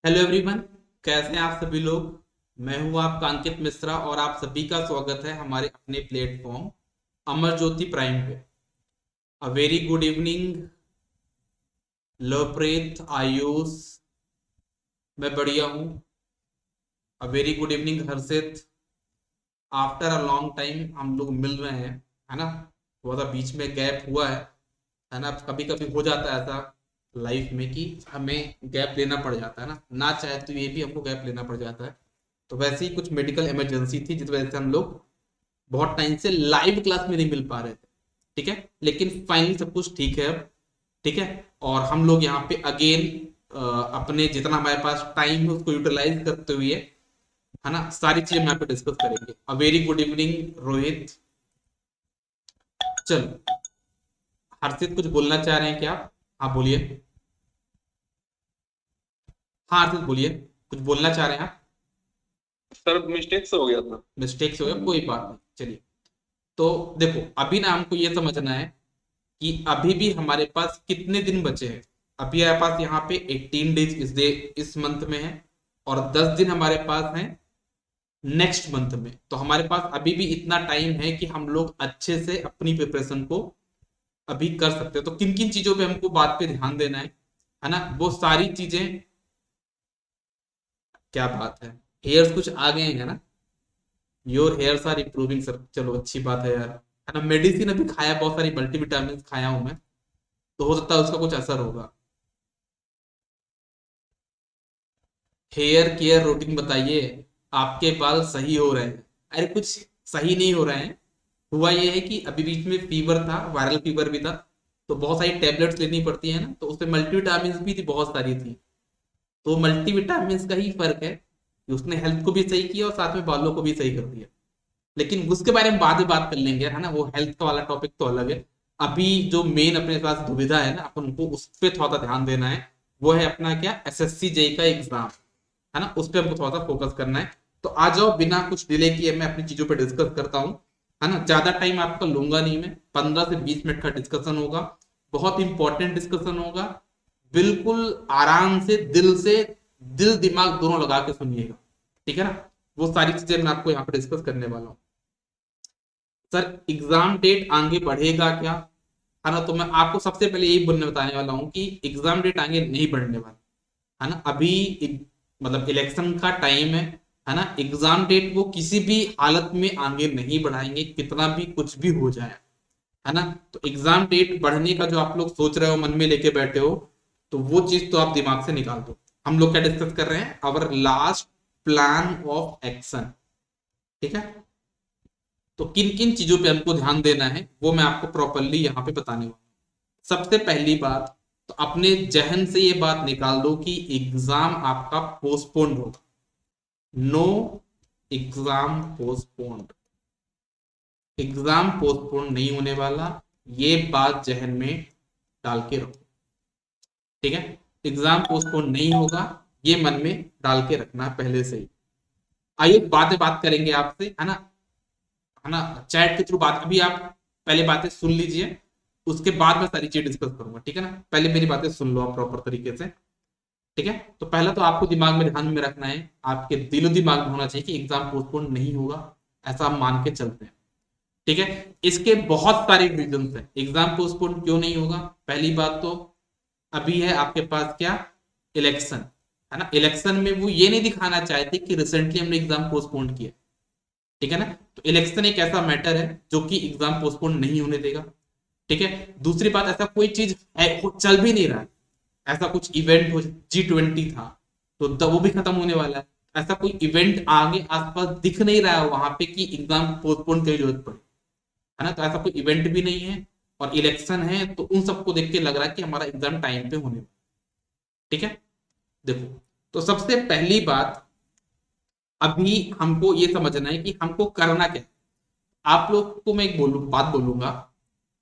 Hello everyone. कैसे हैं आप सभी लोग। मैं हूं आपका अंकित मिश्रा और आप सभी का स्वागत है हमारे अपने प्लेटफॉर्म अमर ज्योति प्राइम पे। A very good evening Lovepreet Ayush. मैं बढ़िया हूं। A very good evening Harshit. After a long time हम लोग मिल रहे हैं, है ना। थोड़ा सा बीच में गैप हुआ है ना। कभी कभी हो जाता है ऐसा लाइफ में कि हमें गैप लेना पड़ जाता है ना चाहे तो ये भी हमको गैप लेना पड़ जाता है। तो वैसे ही कुछ मेडिकल इमरजेंसी थी जिस वजह से हम लोग बहुत टाइम से लाइव क्लास में नहीं मिल पा रहे थे। ठीक है, लेकिन फाइनली सब कुछ ठीक है अब। ठीक है, और हम लोग यहाँ पे अगेन अपने जितना हमारे पास टाइम है उसको यूटिलाइज करते हुए, है ना, सारी चीजें हम यहाँ पे डिस्कस करेंगे। A very good evening Rohit. चलो, हर्षित कुछ बोलना चाह रहे हैं क्या आप? हाँ बोलिए। हाँ हर्षित बोलिए, कुछ बोलना चाह रहे हैं आप? सर मिस्टेक से हो गया था। मिस्टेक से हो गया, कोई बात नहीं, चलिए। तो देखो, अभी ना हमको ये समझना है कि अभी भी हमारे पास कितने दिन बचे हैं। अभी हमारे पास यहाँ पे 18 डेज इस मंथ में है और 10 दिन हमारे पास हैं नेक्स्ट मंथ में। तो हमारे पास अभी भी इतना टाइम है कि हम लोग अच्छे से अपनी प्रिपरेशन को अभी कर सकते हैं। तो किन किन चीजों पे हमको बात पे ध्यान देना है ना, वो सारी चीजें। क्या बात है, हेयर्स कुछ आ गए हैं ना। Your hairs are improving sir, चलो अच्छी बात है यार। है ना, मेडिसिन अभी खाया, बहुत सारी मल्टीविटामिन खाया हूं मैं, तो हो सकता है उसका कुछ असर होगा। हेयर केयर रूटीन बताइए। आपके बाल सही हो रहे हैं? अरे कुछ सही नहीं हो रहे हैं। हुआ ये है कि अभी बीच में फीवर था, वायरल फीवर भी था, तो बहुत सारी टेबलेट्स लेनी पड़ती है ना, तो उसमें मल्टीविटामिन भी थी, बहुत सारी थी। तो मल्टीविटामिन का ही फर्क है कि उसने हेल्थ को भी सही किया और साथ में बालों को भी सही कर दिया। लेकिन उसके बारे में बाद में बात कर लेंगे, है ना, वो हेल्थ का वाला टॉपिक तो अलग है। अभी जो मेन अपने पास दुविधा है ना, अपन उनको उस पर थोड़ा सा ध्यान देना है। वो है अपना क्या, एसएससी जेई का एग्जाम, है ना, उस पर हमको थोड़ा सा फोकस करना है। तो आ जाओ, बिना कुछ डिले किए मैं अपनी चीजों पर डिस्कस करता हूँ। है ना, ज्यादा टाइम आपका लूंगा नहीं मैं, 15 से 20 मिनट का डिस्कशन होगा। बहुत इंपॉर्टेंट डिस्कशन होगा। बिल्कुल आराम से दिल दिमाग दोनों लगा के सुनिएगा। ठीक है ना। वो सारी चीजें मैं आपको यहाँ पे डिस्कस करने वाला हूँ। सर एग्जाम डेट आगे बढ़ेगा क्या, है ना, तो मैं आपको सबसे पहले यही बोलने बताने वाला हूँ कि एग्जाम डेट आगे नहीं बढ़ने वाला। है ना, अभी मतलब इलेक्शन का टाइम है ना। एग्जाम डेट वो किसी भी हालत में आगे नहीं बढ़ाएंगे, कितना भी कुछ भी हो जाए। है ना, तो एग्जाम डेट बढ़ने का जो आप लोग सोच रहे हो, मन में लेके बैठे हो, तो वो चीज तो आप दिमाग से निकाल दो। हम लोग क्या डिस्कस कर रहे हैं, our last plan of action. ठीक है, तो किन किन चीजों पे हमको ध्यान देना है वो मैं आपको प्रॉपरली यहाँ पे बताने वाला हूँ। सबसे पहली बात, तो अपने जहन से ये बात निकाल दो कि एग्जाम आपका पोस्टपोन्ड होगा। No, exam postponed, exam postpone नहीं होने वाला। ये बात जहन में डाल के रखो। ठीक है, एग्जाम पोस्टपोन नहीं होगा, ये मन में डाल के रखना पहले से ही। आइए बातें बात करेंगे आपसे, है ना, चैट के थ्रू बात। अभी आप पहले बातें सुन लीजिए, उसके बाद मैं सारी चीज डिस्कस करूंगा। ठीक है ना, पहले मेरी बातें सुन लो आप प्रॉपर तरीके से। ठीक है, तो पहला तो आपको दिमाग में ध्यान में रखना है, आपके दिलो दिमाग में होना चाहिए कि एग्जाम पोस्टपोन नहीं होगा, ऐसा हम मान के चलते हैं। ठीक है, इसके बहुत सारे रीजन है एग्जाम पोस्टपोन क्यों नहीं होगा। पहली बात तो, अभी है आपके पास क्या, इलेक्शन। है ना, इलेक्शन में वो ये नहीं दिखाना चाहते कि रिसेंटली हमने एग्जाम पोस्टपोन किया। ठीक है ना, तो इलेक्शन एक ऐसा मैटर है जो कि एग्जाम पोस्टपोन नहीं होने देगा। ठीक है, दूसरी बात, ऐसा कोई चीज है चल भी नहीं रहा है, ऐसा कुछ इवेंट हो, G20 था तो वो भी खत्म होने वाला है। ऐसा कोई इवेंट आगे आसपास दिख नहीं रहा है वहां पे कि एग्जाम पोस्टपोन की जरूरत पड़े। है ना, तो ऐसा कोई इवेंट भी नहीं है और इलेक्शन है, तो उन सबको देख के लग रहा है कि हमारा एग्जाम टाइम पे होने वाला। ठीक है, देखो, तो सबसे पहली बात, अभी हमको ये समझना है कि हमको करना क्या है। आप लोग को मैं एक बात बोलूंगा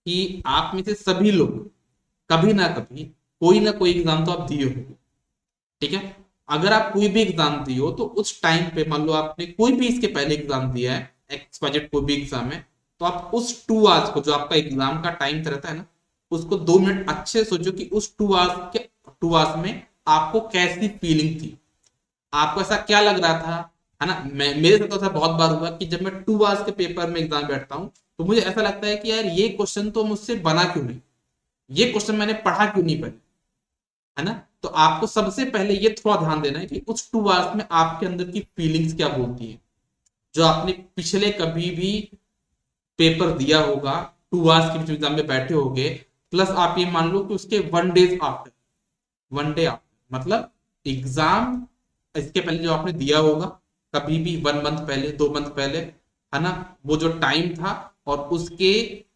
कि आप में से सभी लोग कभी ना कभी कोई ना कोई एग्जाम तो आप दिए होंगे। ठीक है, अगर आप कोई भी एग्जाम दिए हो तो उस टाइम पे मान लो आपने कोई भी इसके पहले एग्जाम दिया है, एक्स बजट कोई भी एग्जाम है, तो आप उस 2 आवर्स को, जो आपका एग्जाम का टाइम रहता है ना, उसको 2 मिनट अच्छे से सोचो कि उस 2 आवर्स के 2 आवर्स में आपको कैसी फीलिंग थी। आपको ऐसा क्या लग रहा था, है ना? मेरे साथ तो ऐसा बहुत बार हुआ कि जब मैं 2 आवर्स के पेपर में एग्जाम बैठता हूँ तो मुझे ऐसा लगता है कि यार ये क्वेश्चन तो मुझसे बना क्यों नहीं, ये क्वेश्चन मैंने पढ़ा क्यों नहीं पहले, है ना? तो आपको सबसे पहले ये थोड़ा ध्यान देना है कि उस 2 आवर्स में आपके अंदर की फीलिंग्स क्या बोलती है, जो आपने पिछले कभी भी पेपर दिया होगा, 2 आवर्स के बीच एग्जाम में बैठे होगे, प्लस आप ये मान लो कि उसके 1 डे आफ्टर, 1 डे आफ्टर मतलब एग्जाम इसके पहले जो आपने दिया होगा, कभी भी 1 मंथ पहले, 2 मंथ पहले, है ना, वो जो टाइम था और उसके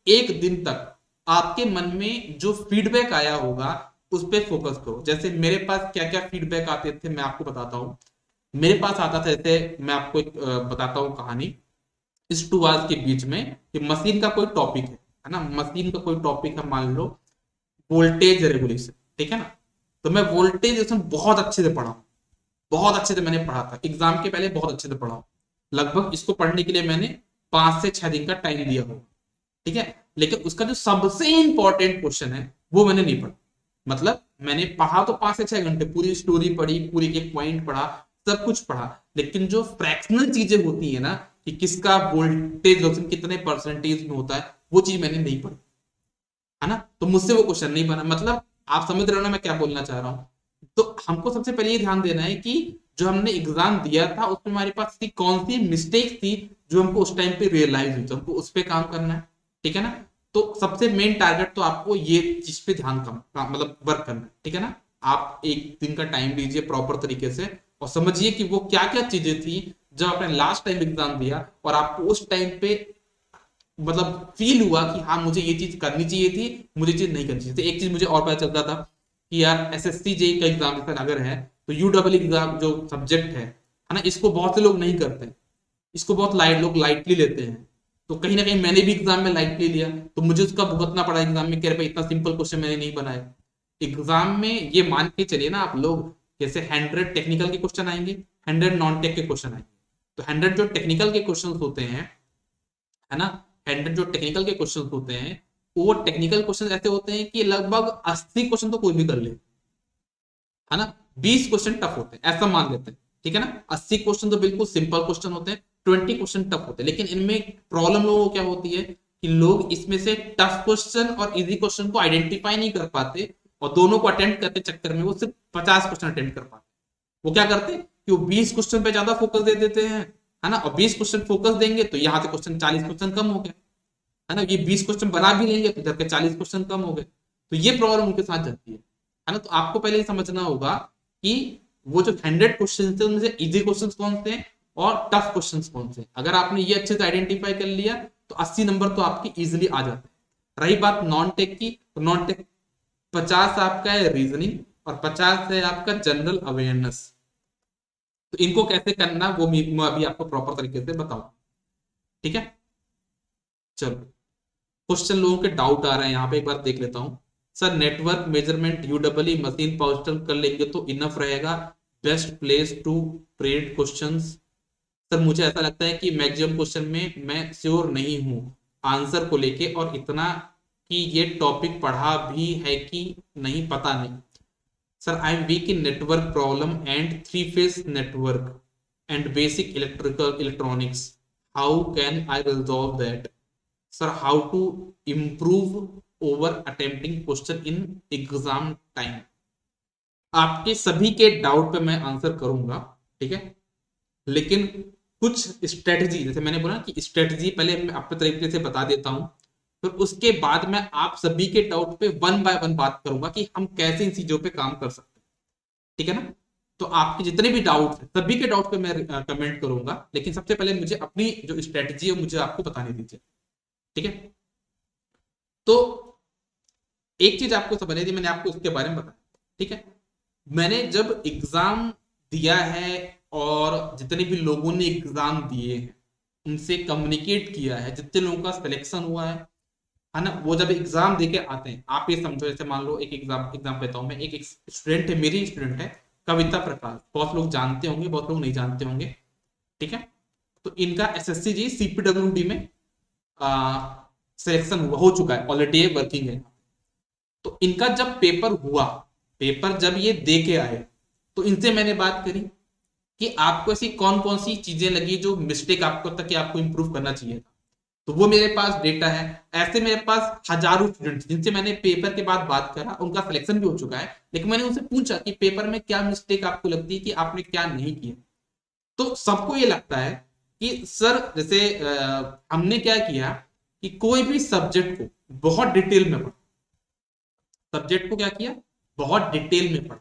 एक दिन तक आपके मन में जो फीडबैक आया होगा उस पर फोकस करो। जैसे मेरे पास क्या क्या फीडबैक आते थे मैं आपको बताता हूँ। मेरे पास आता था, जैसे मैं आपको एक बताता हूँ कहानी। इस 2 आवर्स के बीच में कि मशीन का कोई टॉपिक है ना, मशीन का कोई टॉपिक है, मान लो वोल्टेज रेगुलेशन, ठीक है ना? तो मैं वोल्टेज रेगुलेशन बहुत अच्छे से पढ़ा हूँ, बहुत अच्छे से मैंने पढ़ा था, एग्जाम के पहले बहुत अच्छे से पढ़ा हूँ। लगभग इसको पढ़ने के लिए मैंने 5 से 6 दिन का टाइम दिया होगा, ठीक है? लेकिन उसका जो सबसे इंपॉर्टेंट क्वेश्चन है वो मैंने नहीं पढ़ा। मतलब मैंने पढ़ा तो 5 से 6 घंटे, पूरी स्टोरी पढ़ी, पूरी एक पॉइंट पढ़ा, सब कुछ पढ़ा, लेकिन जो फ्रैक्शनल चीजें होती है ना कि किसका वोल्टेज कितने परसेंटेज में होता है, वो चीज मैंने नहीं पढ़ी, है ना? तो मुझसे वो क्वेश्चन नहीं बना। मतलब आप समझ रहे हो ना मैं क्या बोलना चाह रहा हूँ? तो हमको सबसे पहले ये ध्यान देना है कि जो हमने एग्जाम दिया था उसमें हमारे पास कौन सी मिस्टेक थी जो हमको उस टाइम पे रियलाइज हुई, तो हमको उस पर काम करना है, ठीक है ना? तो सबसे मेन टारगेट तो आपको ये चीज पे ध्यान मतलब वर्क करना है, ठीक है ना? आप एक दिन का टाइम लीजिए प्रॉपर तरीके से और समझिए कि वो क्या क्या चीजें थी जब आपने लास्ट टाइम एग्जाम दिया और आपको उस टाइम पे मतलब फील हुआ कि हाँ मुझे ये चीज करनी चाहिए थी, मुझे चीज नहीं करनी चाहिए थी। एक चीज मुझे और पता चलता था कि यार एसएससी जेई का एग्जाम अगर है तो यूडब्ल्यू एग्जाम जो सब्जेक्ट है ना, इसको बहुत से लोग नहीं करते, इसको बहुत लोग लाइटली लेते हैं। तो कहीं ना कहीं मैंने भी एग्जाम में लाइटली लिया, तो मुझे उसका भुगतना पड़ा एग्जाम में कि अरे भाई इतना सिंपल क्वेश्चन मैंने नहीं बनाया। एग्जाम में ये मान के चलिए ना आप लोग, जैसे 100 टेक्निकल के क्वेश्चन आएंगे, 100 नॉन टेक के क्वेश्चन आएंगे। तो 100 जो टेक्निकल के क्वेश्चन होते हैं, है ना, 100 जो टेक्निकल के क्वेश्चन होते हैं, वो टेक्निकल क्वेश्चन ऐसे होते हैं कि लगभग 80 क्वेश्चन तो कोई भी कर ले, है ना? 20 क्वेश्चन टफ होते हैं ऐसा मान लेते हैं, ठीक है ना? 80 क्वेश्चन तो बिल्कुल सिंपल क्वेश्चन होते हैं, 20 क्वेश्चन टफ होते हैं। लेकिन इनमें प्रॉब्लम लोगों को क्या होती है कि लोग इसमें से टफ क्वेश्चन और इजी क्वेश्चन को आइडेंटिफाई नहीं कर पाते और दोनों को अटेम्प्ट करते चक्कर में वो सिर्फ 50 क्वेश्चन अटेम्प्ट कर पाते। वो क्या करते हैं कि वो 20 क्वेश्चन पे ज्यादा फोकस दे देते हैं, है ना? और 20 क्वेश्चन फोकस देंगे तो यहाँ से क्वेश्चन 40 क्वेश्चन कम हो गए, है ना? ये 20 क्वेश्चन बना भी लेंगे तो इधर के 40 क्वेश्चन कम हो गए। तो ये प्रॉब्लम उनके साथ जाती है ना? तो आपको पहले ये समझना होगा कि वो जो 100 क्वेश्चन थे उनमें से इजी क्वेश्चन कौन से और टफ क्वेश्चन कौन से। अगर आपने ये अच्छे से आइडेंटिफाई कर लिया तो 80 नंबर तो आपके इजिली आ जाते हैं। रही बात नॉन टेक की, तो नॉन टेक 50 आपका है रीजनिंग और 50 है आपका जनरल अवेयरनेस। तो इनको कैसे करना वो मैं अभी आपको प्रॉपर तरीके से बताऊं, ठीक है? चलो, क्वेश्चन लोगों के डाउट आ रहे हैं यहाँ पे, एक बार देख लेता हूँ। Sir network measurement UW machine पाउस्टल कर लेंगे तो इनफ रहेगा, बेस्ट प्लेस टू प्रेड क्वेश्चंस। सर मुझे ऐसा लगता है कि मैक्सिमम क्वेश्चन में मैं श्योर नहीं हूँ आंसर को लेके, और इतना कि ये टॉपिक पढ़ा भी है कि नहीं पता नहीं। Sir I am weak in network problem and 3 phase network and basic electrical electronics, how can I resolve that? Sir how to improve over attempting question in exam time. आपके सभी के डाउट पे मैं आंसर करूंगा, ठीक है? लेकिन कुछ स्ट्रेटजी, जैसे मैंने बोला कि स्ट्रेटजी पहले मैं अपने तरीके से बता देता हूं, फिर उसके बाद मैं आप सभी के डाउट पे वन बाय वन बात करूंगा कि हम कैसे इन चीजों पे काम कर सकते हैं, ठीक है ना? तो आपके जितने भी डाउट है सभी के डाउट पे मैं कमेंट करूंगा, लेकिन सबसे पहले मुझे अपनी जो स्ट्रेटजी है मुझे आपको बताने दीजिए, ठीक है? तो एक चीज आपको समझनी थी, मैंने आपको उसके बारे में बताया, ठीक है? मैंने जब एग्जाम दिया है और जितने भी लोगों ने एग्जाम दिए हैं उनसे कम्युनिकेट किया है, जितने लोगों का सिलेक्शन हुआ है ना, वो जब एग्जाम दे के आते हैं, आप ये समझो, जैसे मान लो एक एग्जाम देता हूँ मैं, एक स्टूडेंट है, मेरी स्टूडेंट है कविता प्रकाश, बहुत लोग जानते होंगे बहुत लोग नहीं जानते होंगे, ठीक है? तो इनका एसएससी जी सीपीडब्ल्यूडी में सिलेक्शन हुआ हो चुका है ऑलरेडी, वर्किंग है। तो इनका जब पेपर हुआ, पेपर जब ये दे के आए तो इनसे मैंने बात करी, कि आपको ऐसी कौन कौन सी चीजें लगी जो मिस्टेक आपको तक कि आपको इंप्रूव करना चाहिए था। तो वो मेरे पास डेटा है। ऐसे मेरे पास हजारों स्टूडेंट्स जिनसे मैंने पेपर के बाद बात करा, उनका सिलेक्शन भी हो चुका है, लेकिन मैंने उनसे पूछा कि पेपर में क्या मिस्टेक आपको लगती है कि आपने क्या नहीं किया। तो सबको ये लगता है कि सर जैसे हमने क्या किया कि कोई भी सब्जेक्ट को बहुत डिटेल में पढ़ा, सब्जेक्ट को क्या किया, बहुत डिटेल में पढ़ा,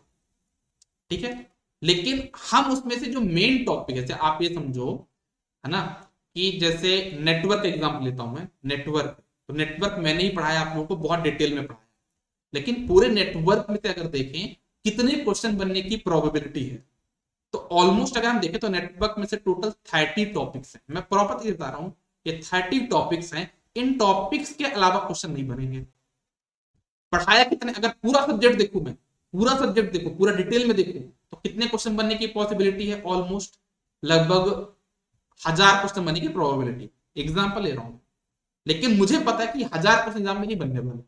ठीक है। लेकिन हम उसमें से जो मेन टॉपिक है, जैसे आप ये समझो, है ना, कि जैसे नेटवर्क एग्जाम्पल लेता हूं मैं, नेटवर्क, तो नेटवर्क मैंने ही पढ़ाया आप लोगों को, बहुत डिटेल में पढ़ाया, लेकिन पूरे नेटवर्क में से अगर देखें कितने क्वेश्चन बनने की प्रोबेबिलिटी है, तो ऑलमोस्ट अगर हम देखें तो नेटवर्क में से टोटल 30 टॉपिक्स हैं। मैं प्रॉपर बता रहा हूं, ये 30 टॉपिक्स हैं। इन टॉपिक्स के अलावा क्वेश्चन नहीं बनेंगे। पढ़ाया कितने, अगर पूरा सब्जेक्ट देखूं मैं, पूरा सब्जेक्ट देखो, पूरा डिटेल में देखूं, तो कितने क्वेश्चन बनने की पॉसिबिलिटी है, ऑलमोस्ट लगभग 1000 क्वेश्चन बनने की प्रोबेबिलिटी। एग्जाम्पल ले रहा हूं, लेकिन मुझे पता है कि 1000 क्वेश्चन एग्जाम में नहीं बनने वाले,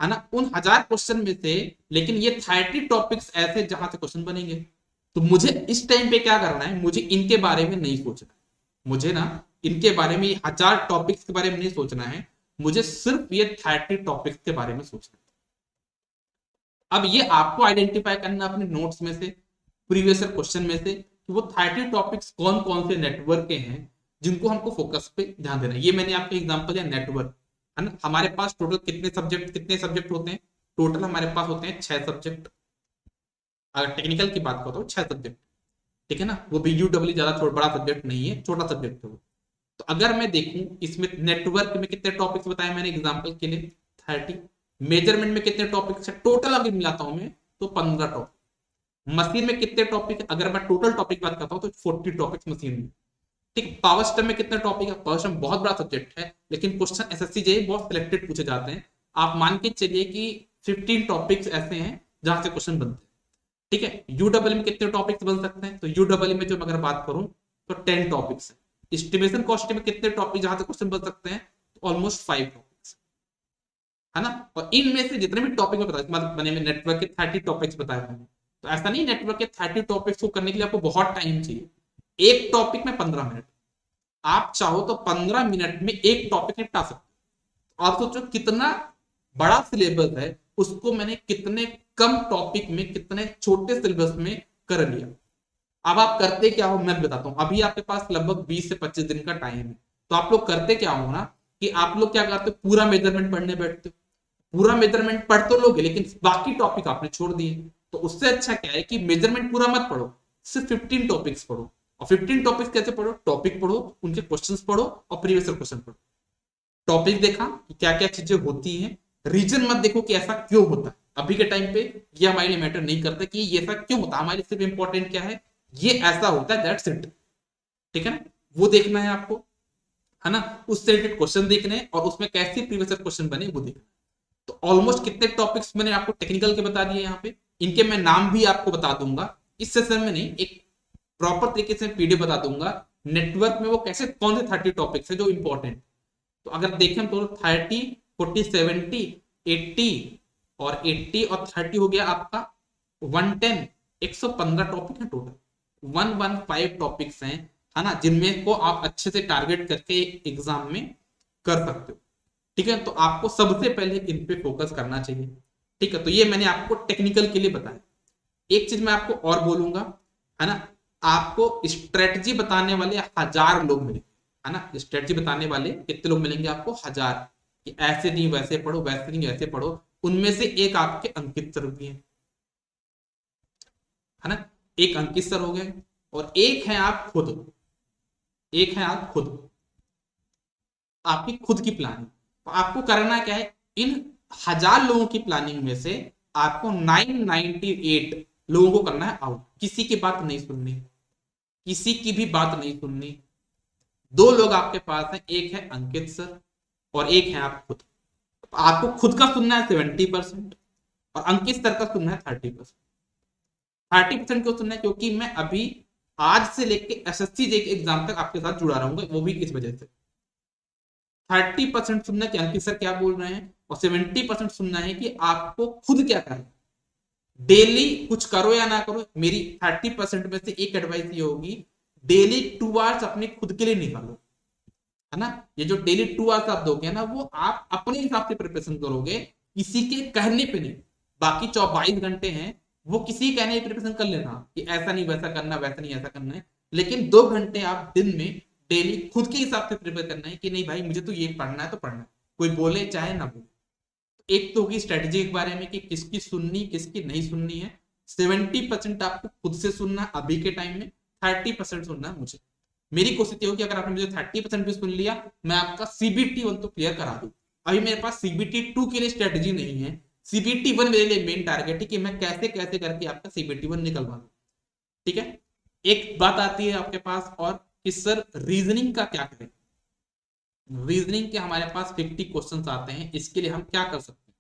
है ना, उन 1000 क्वेश्चन में से। लेकिन ये 30 टॉपिक्स ऐसे जहां से क्वेश्चन बनेंगे, तो मुझे इस टाइम पे क्या करना है, मुझे इनके बारे में नहीं सोचना, मुझे ना इनके बारे में, 1000 टॉपिक्स के बारे में नहीं सोचना है, मुझे सिर्फ ये 30 टॉपिक्स के बारे में सोचना है। अब ये आपको आइडेंटिफाई करना अपने नोट्स में से, प्रीवियस क्वेश्चन में से, कि वो 30 टॉपिक्स कौन कौन से नेटवर्क के हैं जिनको हमको फोकस पे ध्यान देना है। ये मैंने आपको एग्जांपल दिया नेटवर्क, है ना। हमारे पास टोटल कितने सब्जेक्ट होते हैं, टोटल हमारे पास होते हैं 6 सब्जेक्ट। अगर टेक्निकल की बात करो तो 6 सब्जेक्ट, ठीक है ना। वो भी यूडब्ल्यू ज्यादा बड़ा सब्जेक्ट नहीं है, छोटा सब्जेक्ट है वो। तो अगर मैं देखूं इसमें नेटवर्क में कितने टॉपिक्स बताए मैंने एग्जांपल के लिए, 30। मेजरमेंट में कितने टॉपिक्स है टोटल अगर मिलाता हूं मैं, तो 15 टॉपिक। मशीन में कितने टॉपिक, अगर मैं टोटल टॉपिक बात करता हूं तो 40 टॉपिक्स मशीन में, ठीक। पावर सिस्टम में कितने टॉपिक है, पावर सिस्टम बहुत बड़ा सब्जेक्ट है, लेकिन क्वेश्चन एसएससी जे बहुत सिलेक्टेड पूछे जाते हैं। आप मान के चलिए कि 15 टॉपिक्स ऐसे हैं जहां से क्वेश्चन बनते हैं, ठीक है। यूडब्ल्यू में कितने टॉपिक्स बन सकते हैं, तो यूडब्ल्यू में जो अगर बात करूं तो 10 टॉपिक्स है। एस्टिमेशन कॉस्ट में कितने टॉपिक जहां से क्वेश्चन बन सकते हैं, तो ऑलमोस्ट 5 टॉपिक्स, है ना। और इनमें से जितने भी टॉपिक में बताया, मतलब मैंने नेटवर्क के 30 टॉपिक्स बताए मैंने, तो ऐसा नहीं नेटवर्क के 30 टॉपिक्स को करने के लिए आपको बहुत टाइम चाहिए। एक टॉपिक में 15 मिनट, आप चाहो तो 15 मिनट में एक टॉपिक निपटा सकते हो। आप सोचो कितना बड़ा सिलेबस है, उसको मैंने कितने कम टॉपिक में, कितने छोटे सिलेबस में कर लिया। अब आप करते क्या हो मैं बताता हूं। अभी आपके पास लगभग 20 से 25 दिन का टाइम है, तो आप लोग करते क्या हो ना, कि आप लोग क्या करते हो, पूरा मेजरमेंट पढ़ने बैठते हो। पूरा मेजरमेंट पढ़ तो लोगे, लेकिन बाकी टॉपिक आपने छोड़ दिए। तो उससे अच्छा क्या है कि मेजरमेंट पूरा मत पढ़ो, सिर्फ 15 टॉपिक्स पढ़ो। और 15 टॉपिक्स कैसे पढ़ो, टॉपिक पढ़ो, उनके क्वेश्चंस पढ़ो और प्रीवियस क्वेश्चन पढ़ो। टॉपिक देखा कि क्या क्या चीजें होती हैं, रीजन मत देखो कि ऐसा क्यों होता है। अभी के टाइम पे ये हमारे लिए मैटर नहीं करता कि ये ऐसा क्यों होता है, हमारे लिए सिर्फ इंपॉर्टेंट क्या है, ये ऐसा होता है, दैट्स इट, ठीक है ना। वो देखना है आपको, है ना। उससे रिलेटेड क्वेश्चन देखने हैं और उसमें कैसे प्रीवियस क्वेश्चन बने वो देखना। तो ऑलमोस्ट कितने टॉपिक्स मैंने आपको टेक्निकल के बता दिए यहाँ पे, इनके मैं नाम भी आपको बता दूंगा इस सेशन में, नहीं एक प्रॉपर तरीके से पीडीएफ बता दूंगा नेटवर्क में वो कैसे, कौन से 30 टॉपिक्स है जो इंपॉर्टेंट। तो अगर देखें हम तो 30, 40, 70, 80 और 80 और 30 हो गया आपका 110, 115 टॉपिक है टोटल। 115 टॉपिक्स हैं, है ना, जिनमें को आप अच्छे से टारगेट करके एग्जाम में कर सकते हो, ठीक है। तो आपको सबसे पहले इन पे फोकस करना चाहिए, ठीक है। तो ये मैंने आपको टेक्निकल के लिए बताया। एक चीज मैं आपको और बोलूंगा, है ना, आपको स्ट्रेटजी बताने वाले 1000 लोग मिलेंगे, है ना। स्ट्रेटजी बताने वाले कितने लोग मिलेंगे आपको, 1000, कि ऐसे नहीं वैसे पढ़ो, वैसे नहीं ऐसे पढ़ो। उनमें से एक आपके अंकित सर भी है ना, एक अंकित सर हो गए, और एक है आप खुद, एक है आप खुद, आपकी खुद की प्लानिंग। तो आपको करना क्या है, इन 1000 लोगों की प्लानिंग में से आपको 998 लोगों को करना है आउट। किसी की बात नहीं सुननी, किसी की भी बात नहीं सुननी। 2 लोग आपके पास हैं, एक है अंकित सर और एक है आप खुद। आपको खुद का सुनना है 70% और अंकित सर का सुनना है 30%। 30% क्यों सुनना है, क्योंकि मैं अभी आज से लेके एसएससी जे के एग्जाम तक आपके साथ जुड़ा रहूंगा, वो भी इस वजह से। 30% सुनना है कि अंकित सर क्या बोल रहे हैं, और 70% सुनना है कि आपको खुद क्या करना है। डेली कुछ करो या ना करो, मेरी 30% में से एक एडवाइस ये होगी, डेली 2 आवर्स अपने खुद के लिए निकालो, है ना। ये जो डेली 2 आवर्स आप दोगे ना, वो आप अपने हिसाब से प्रिपरेशन करोगे, किसी के कहने पे नहीं। बाकी 22 घंटे हैं, वो किसी के कहने पे प्रिपरेशन कर लेना कि ऐसा नहीं वैसा करना, वैसा नहीं ऐसा करना है, लेकिन 2 घंटे आप दिन में डेली खुद के हिसाब से प्रिपेयर करना है कि नहीं भाई मुझे तो ये पढ़ना है तो पढ़ना है, कोई बोले चाहे ना बोले। एक तो होगी स्ट्रेटेजी के बारे में कि किसकी सुननी किसकी नहीं सुननी है। 70% आपको खुद से सुनना अभी के टाइम में, 30% सुनना है मुझे। मेरी कोशिश ये होगी अगर आपने मुझे 30% भी सुन लिया, मैं आपका सीबीटी 1 तो क्लियर करा दूं। अभी मेरे पास सीबीटी 2 के लिए स्ट्रेटेजी नहीं है, सीबीटी 1 मेरे लिए मेन टारगेट है कि मैं कैसे कैसे करके आपका सीबीटी 1 निकलवा दूं। ठीक है। एक बात आती है आपके पास और कि सर रीजनिंग का क्या करें। रीजनिंग के हमारे पास 50 क्वेश्चंस आते हैं, इसके लिए हम क्या कर सकते हैं,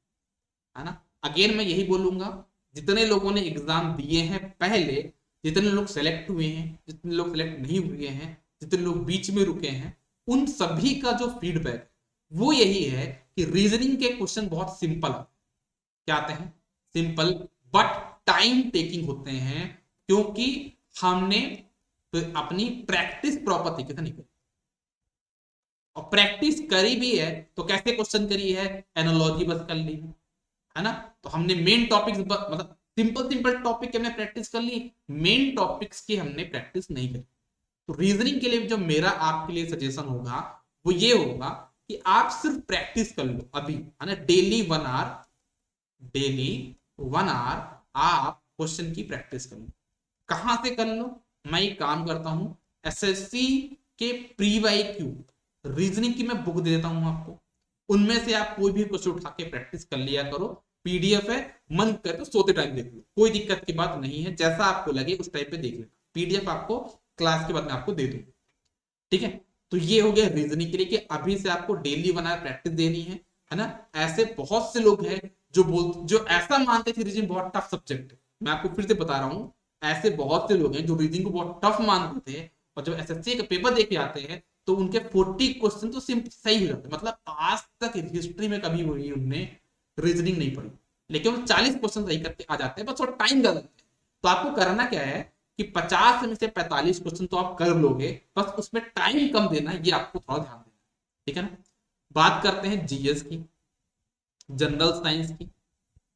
है ना। अगेन मैं यही बोलूंगा, जितने लोगों ने एग्जाम दिए हैं पहले, जितने लोग सेलेक्ट हुए हैं, जितने लोग सेलेक्ट नहीं हुए हैं, जितने लोग बीच में रुके हैं, उन सभी का जो फीडबैक वो यही है कि रीजनिंग के क्वेश्चन बहुत सिंपल क्या आते हैं, सिंपल बट टाइम टेकिंग होते हैं, क्योंकि हमने तो अपनी प्रैक्टिस प्रॉपर तरीके से नहीं करी। और प्रैक्टिस करी भी है तो कैसे क्वेश्चन करी है, एनालॉजी बस कर ली है ना। तो हमने मेन टॉपिक्स मतलब सिंपल सिंपल टॉपिक की हमने प्रैक्टिस कर ली, मेन टॉपिक्स की हमने प्रैक्टिस नहीं करी। तो रीजनिंग के लिए जो मेरा आपके लिए सजेशन होगा वो ये होगा कि आप सिर्फ प्रैक्टिस कर लो अभी, है ना। डेली 1 आवर आप क्वेश्चन की प्रैक्टिस कर लो। कहां से कर लो, मैं एक काम करता हूं, एसएससी के प्री वाई क्यू रीजनिंग की मैं बुक दे देता हूं आपको, उनमें से आप कोई भी क्वेश्चन उठा के प्रैक्टिस कर लिया करो। पीडीएफ है, मन करे तो सोते टाइम देख लो, कोई दिक्कत की बात नहीं है, जैसा आपको लगे उस टाइप पे देख लेना। पीडीएफ आपको क्लास के बाद में आपको दे दूं, ठीक है। तो ये हो गया रीजनिंग के लिए कि अभी से आपको डेली 1 आवर प्रैक्टिस देनी है ना। ऐसे बहुत से लोग हैं जो ऐसा मानते थे रीजनिंग बहुत टफ सब्जेक्ट है। मैं आपको फिर से बता रहा हूँ, ऐसे बहुत से लोग हैं जो रीजनिंग को बहुत टफ मानते थे, और जब एसएससी का पेपर दे के आते हैं तो उनके 40 क्वेश्चन तो सिंपल सही हो जाते हैं। मतलब आज तक हिस्ट्री में कभी हुई उनने रीजनिंग नहीं पढ़ी, लेकिन वो 40 क्वेश्चन सही करके आ जाते हैं, बस वो टाइम ज्यादा लगता है। तो आपको करना क्या है कि 50 में से 45 क्वेश्चन तो आप कर लोगे, बस उसमें टाइम कम देना है, ये आपको थोड़ा ध्यान देना, ठीक है ना। बात करते हैं जीएस की, जनरल साइंस की।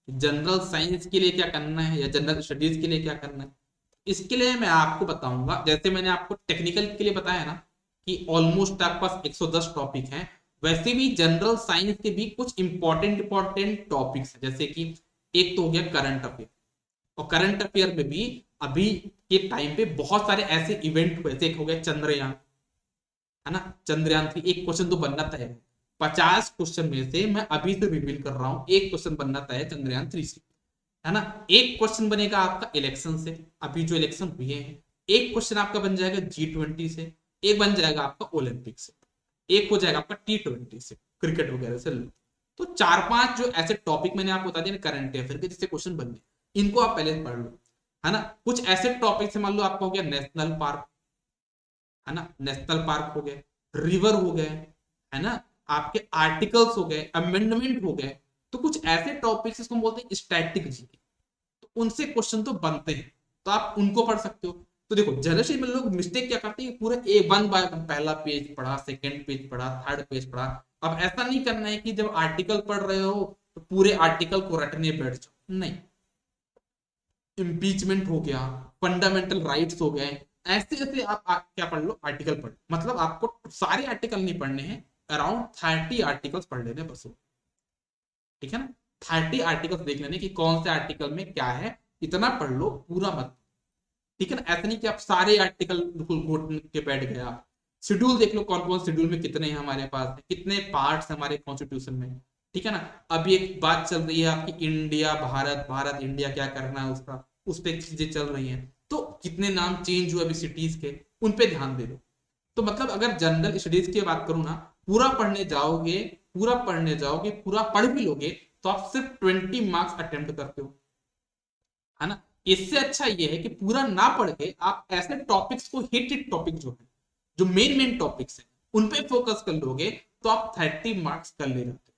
जनरल साइंस के लिए क्या करना है या जनरल स्टडीज के लिए क्या करना है, इसके लिए मैं आपको बताऊंगा। जैसे मैंने आपको टेक्निकल के लिए बताया ना कि ऑलमोस्ट आपके पास 110 टॉपिक हैं, वैसे भी जनरल साइंस के भी कुछ इंपॉर्टेंट टॉपिक्स हैं। जैसे कि एक तो हो गया करंट अफेयर, और करंट अफेयर में भी अभी के टाइम पे बहुत सारे ऐसे इवेंट हुए, जैसे एक हो गया चंद्रयान, है ना। चंद्रयान 3 एक क्वेश्चन तो बनना तय है, 50 क्वेश्चन में से मैं अभी से रिवील कर रहा हूं, एक क्वेश्चन बनना तय है चंद्रयान 3 से, है ना। एक क्वेश्चन बनेगा आपका इलेक्शन से, अभी जो इलेक्शन हुए हैं, एक क्वेश्चन आपका बन जाएगा G20 से, एक बन जाएगा आपका ओलंपिक से, एक हो जाएगा आपका T20 से, क्रिकेट वगैरह से लो। तो 4-5 जो ऐसे टॉपिक मैंने आपको बता दिया करंट अफेयर के जिससे क्वेश्चन बनने, इनको आप पहले पढ़ लो, है ना। कुछ ऐसे टॉपिक से मान लो आपका हो गया नेशनल पार्क, है ना, नेशनल पार्क हो गए, रिवर हो गए, है ना, आपके आर्टिकल्स हो गए, अमेंडमेंट हो गए। तो कुछ ऐसे टॉपिक्स इसको बोलते हैं स्टैटिक जीके, तो उनसे क्वेश्चन तो बनते हैं, तो आप उनको पढ़ सकते हो। तो देखो जनरली में लोग मिस्टेक क्या करते हैं, पूरा ए वन बाय वन पहला पेज पढ़ा, सेकंड पेज पढ़ा, थर्ड पेज पढ़ा। अब ऐसा नहीं करना है कि जब आर्टिकल पढ़ रहे हो तो पूरे आर्टिकल को रटने बैठ जाओ, नहीं। इम्पीचमेंट हो गया, फंडामेंटल राइट्स हो गए, ऐसे ऐसे आप क्या पढ़ लो, आर्टिकल पढ़, मतलब आपको सारे आर्टिकल नहीं पढ़ने हैं, अराउंड 30 आर्टिकल्स पढ़ लेने बस, ठीक है ना। 30 आर्टिकल्स देख लेने कि कौन से आर्टिकल में क्या है, इतना पढ़ लो, पूरा मत, ठीक है ना। ऐसा नहीं कि आप सारे आर्टिकल बिल्कुल घोट के बैठ गए। आप शेड्यूल देख लो, कौन कौन शेड्यूल में कितने हैं हमारे पास, कितने पार्ट्स हमारे कॉन्स्टिट्यूशन में, ठीक है ना। अभी एक बात चल रही है आपकी इंडिया भारत, भारत इंडिया क्या करना है उसका, उस पर चीजें चल रही हैं, तो कितने नाम चेंज हुए अभी सिटीज के, उन पे ध्यान दे दो। तो मतलब अगर जनरल स्टडीज की बात करूं ना, पूरा पढ़ने जाओगे, पूरा पढ़ने जाओगे, पूरा पढ़ भी लोगे, तो आप सिर्फ 20 मार्क्स अटेम्प्ट करते हो, है ना। इससे अच्छा ये है कि पूरा ना पढ़ के आप ऐसे टॉपिक्स को, हिट टॉपिक जो है, जो मेन टॉपिक्स है, उन पे फोकस कर लोगे, तो आप 30 मार्क्स कर ले जाते हो,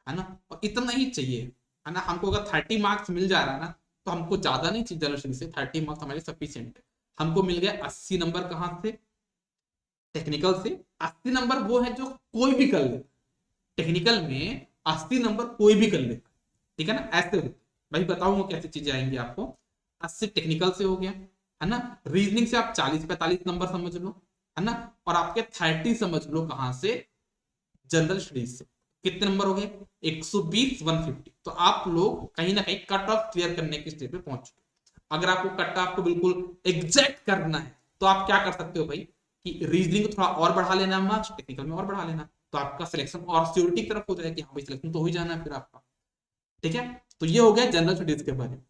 है ना। और इतना ही चाहिए, है ना। हमको अगर 30 मार्क्स मिल जा रहा है ना, तो हमको ज्यादा नहीं चाहिए जनरल स्टडीज से, 30 मार्क्स हमारे सफिशिएंट है। हमको मिल गया 80 नंबर कहाँ से, टेक्निकल से। 80 नंबर वो है जो कोई भी कर ले, टेक्निकल में 80 नंबर कोई भी कर लेता, ठीक है ना, ऐसे होते भाई। बताऊंगा कैसी चीजें आएंगी आपको। 80 टेक्निकल से हो गया, है ना। रीजनिंग से आप 40-45 नंबर समझ लो, है ना। और आपके 30 समझ लो कहां से, जनरल स्टडीज से। कितने नंबर हो गए, 120, 150। तो आप लोग कहीं ना कहीं कट ऑफ क्लियर करने की स्टेज पे पहुंच चुके। अगर आपको कट ऑफ को बिल्कुल एग्जैक्ट करना है तो आप क्या कर सकते हो भाई, कि रीजनिंग को थोड़ा और बढ़ा लेना मार्क्स, टेक्निकल में और बढ़ा लेना, तो आपका सिलेक्शन और सिक्योरिटी की तरफ हो जाएगा कि हाँ भाई सिलेक्शन तो हो ही जाना है फिर आपका, ठीक है। तो ये हो गया जनरल स्टडीज के बारे में।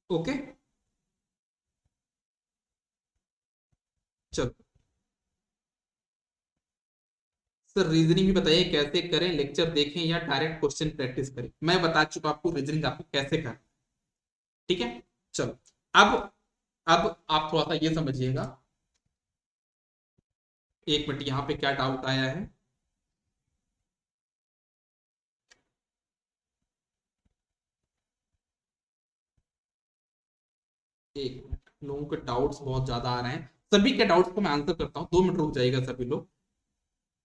ओके, चलो सर रीजनिंग भी बताइए कैसे करें, लेक्चर देखें या डायरेक्ट क्वेश्चन प्रैक्टिस करें। मैं बता चुका आपको रीजनिंग आपको कैसे करना, ठीक है। चलो अब अब आप थोड़ा सा ये समझिएगा, एक मिनट यहाँ पे क्या डाउट आया है। एक मिनट, लोगों के डाउट्स बहुत ज्यादा आ रहे हैं। सभी के डाउट्स को मैं आंसर करता हूँ, 2 मिनट रुक जाइएगा सभी लोग,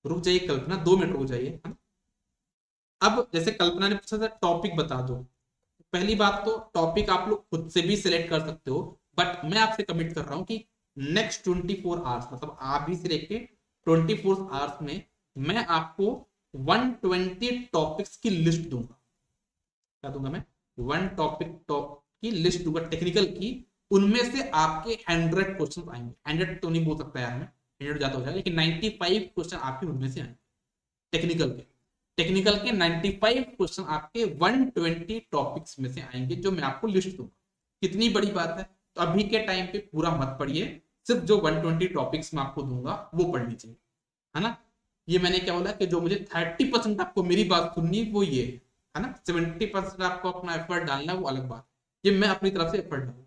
रुक जाइए कल्पना, 2 मिनट रुक जाइए, है ना? अब जैसे कल्पना ने पूछा था टॉपिक बता दो, पहली बात तो टॉपिक आप लोग खुद से भी सिलेक्ट कर सकते हो, बट मैं आपसे कमिट कर रहा हूं कि नेक्स्ट 24 आवर्स, मतलब आप भी से लेके 24 आवर्स में मैं आपको 120 टॉपिक्स की लिस्ट दूंगा। क्या दूंगा मैं, 1 टॉपिक की लिस्ट दूंगा टेक्निकल की। उनमें से आपके 100 क्वेश्चन आएंगे, 100 तो नहीं बोल सकता यार मैं, 100 ज्यादा हो जाएगा, लेकिन 95 क्वेश्चन आपके उनमें से आएंगे टेक्निकल के। टेक्निकल के 95 क्वेश्चन आपके 120 टॉपिक्स में से आएंगे, जो मैं आपको लिस्ट दूंगा। कितनी बड़ी बात है, तो अभी के टाइम पे पूरा मत पढ़िए, सिर्फ जो 120 टॉपिक्स मैं आपको दूंगा वो पढ़ लीजिए, है ना। ये मैंने क्या बोला कि जो मुझे 30% आपको मेरी बात सुननी वो ये है ना, 70% आपको अपना एफर्ट डालना है वो अलग बात, ये मैं अपनी तरफ से एफर्ट डालूंगा,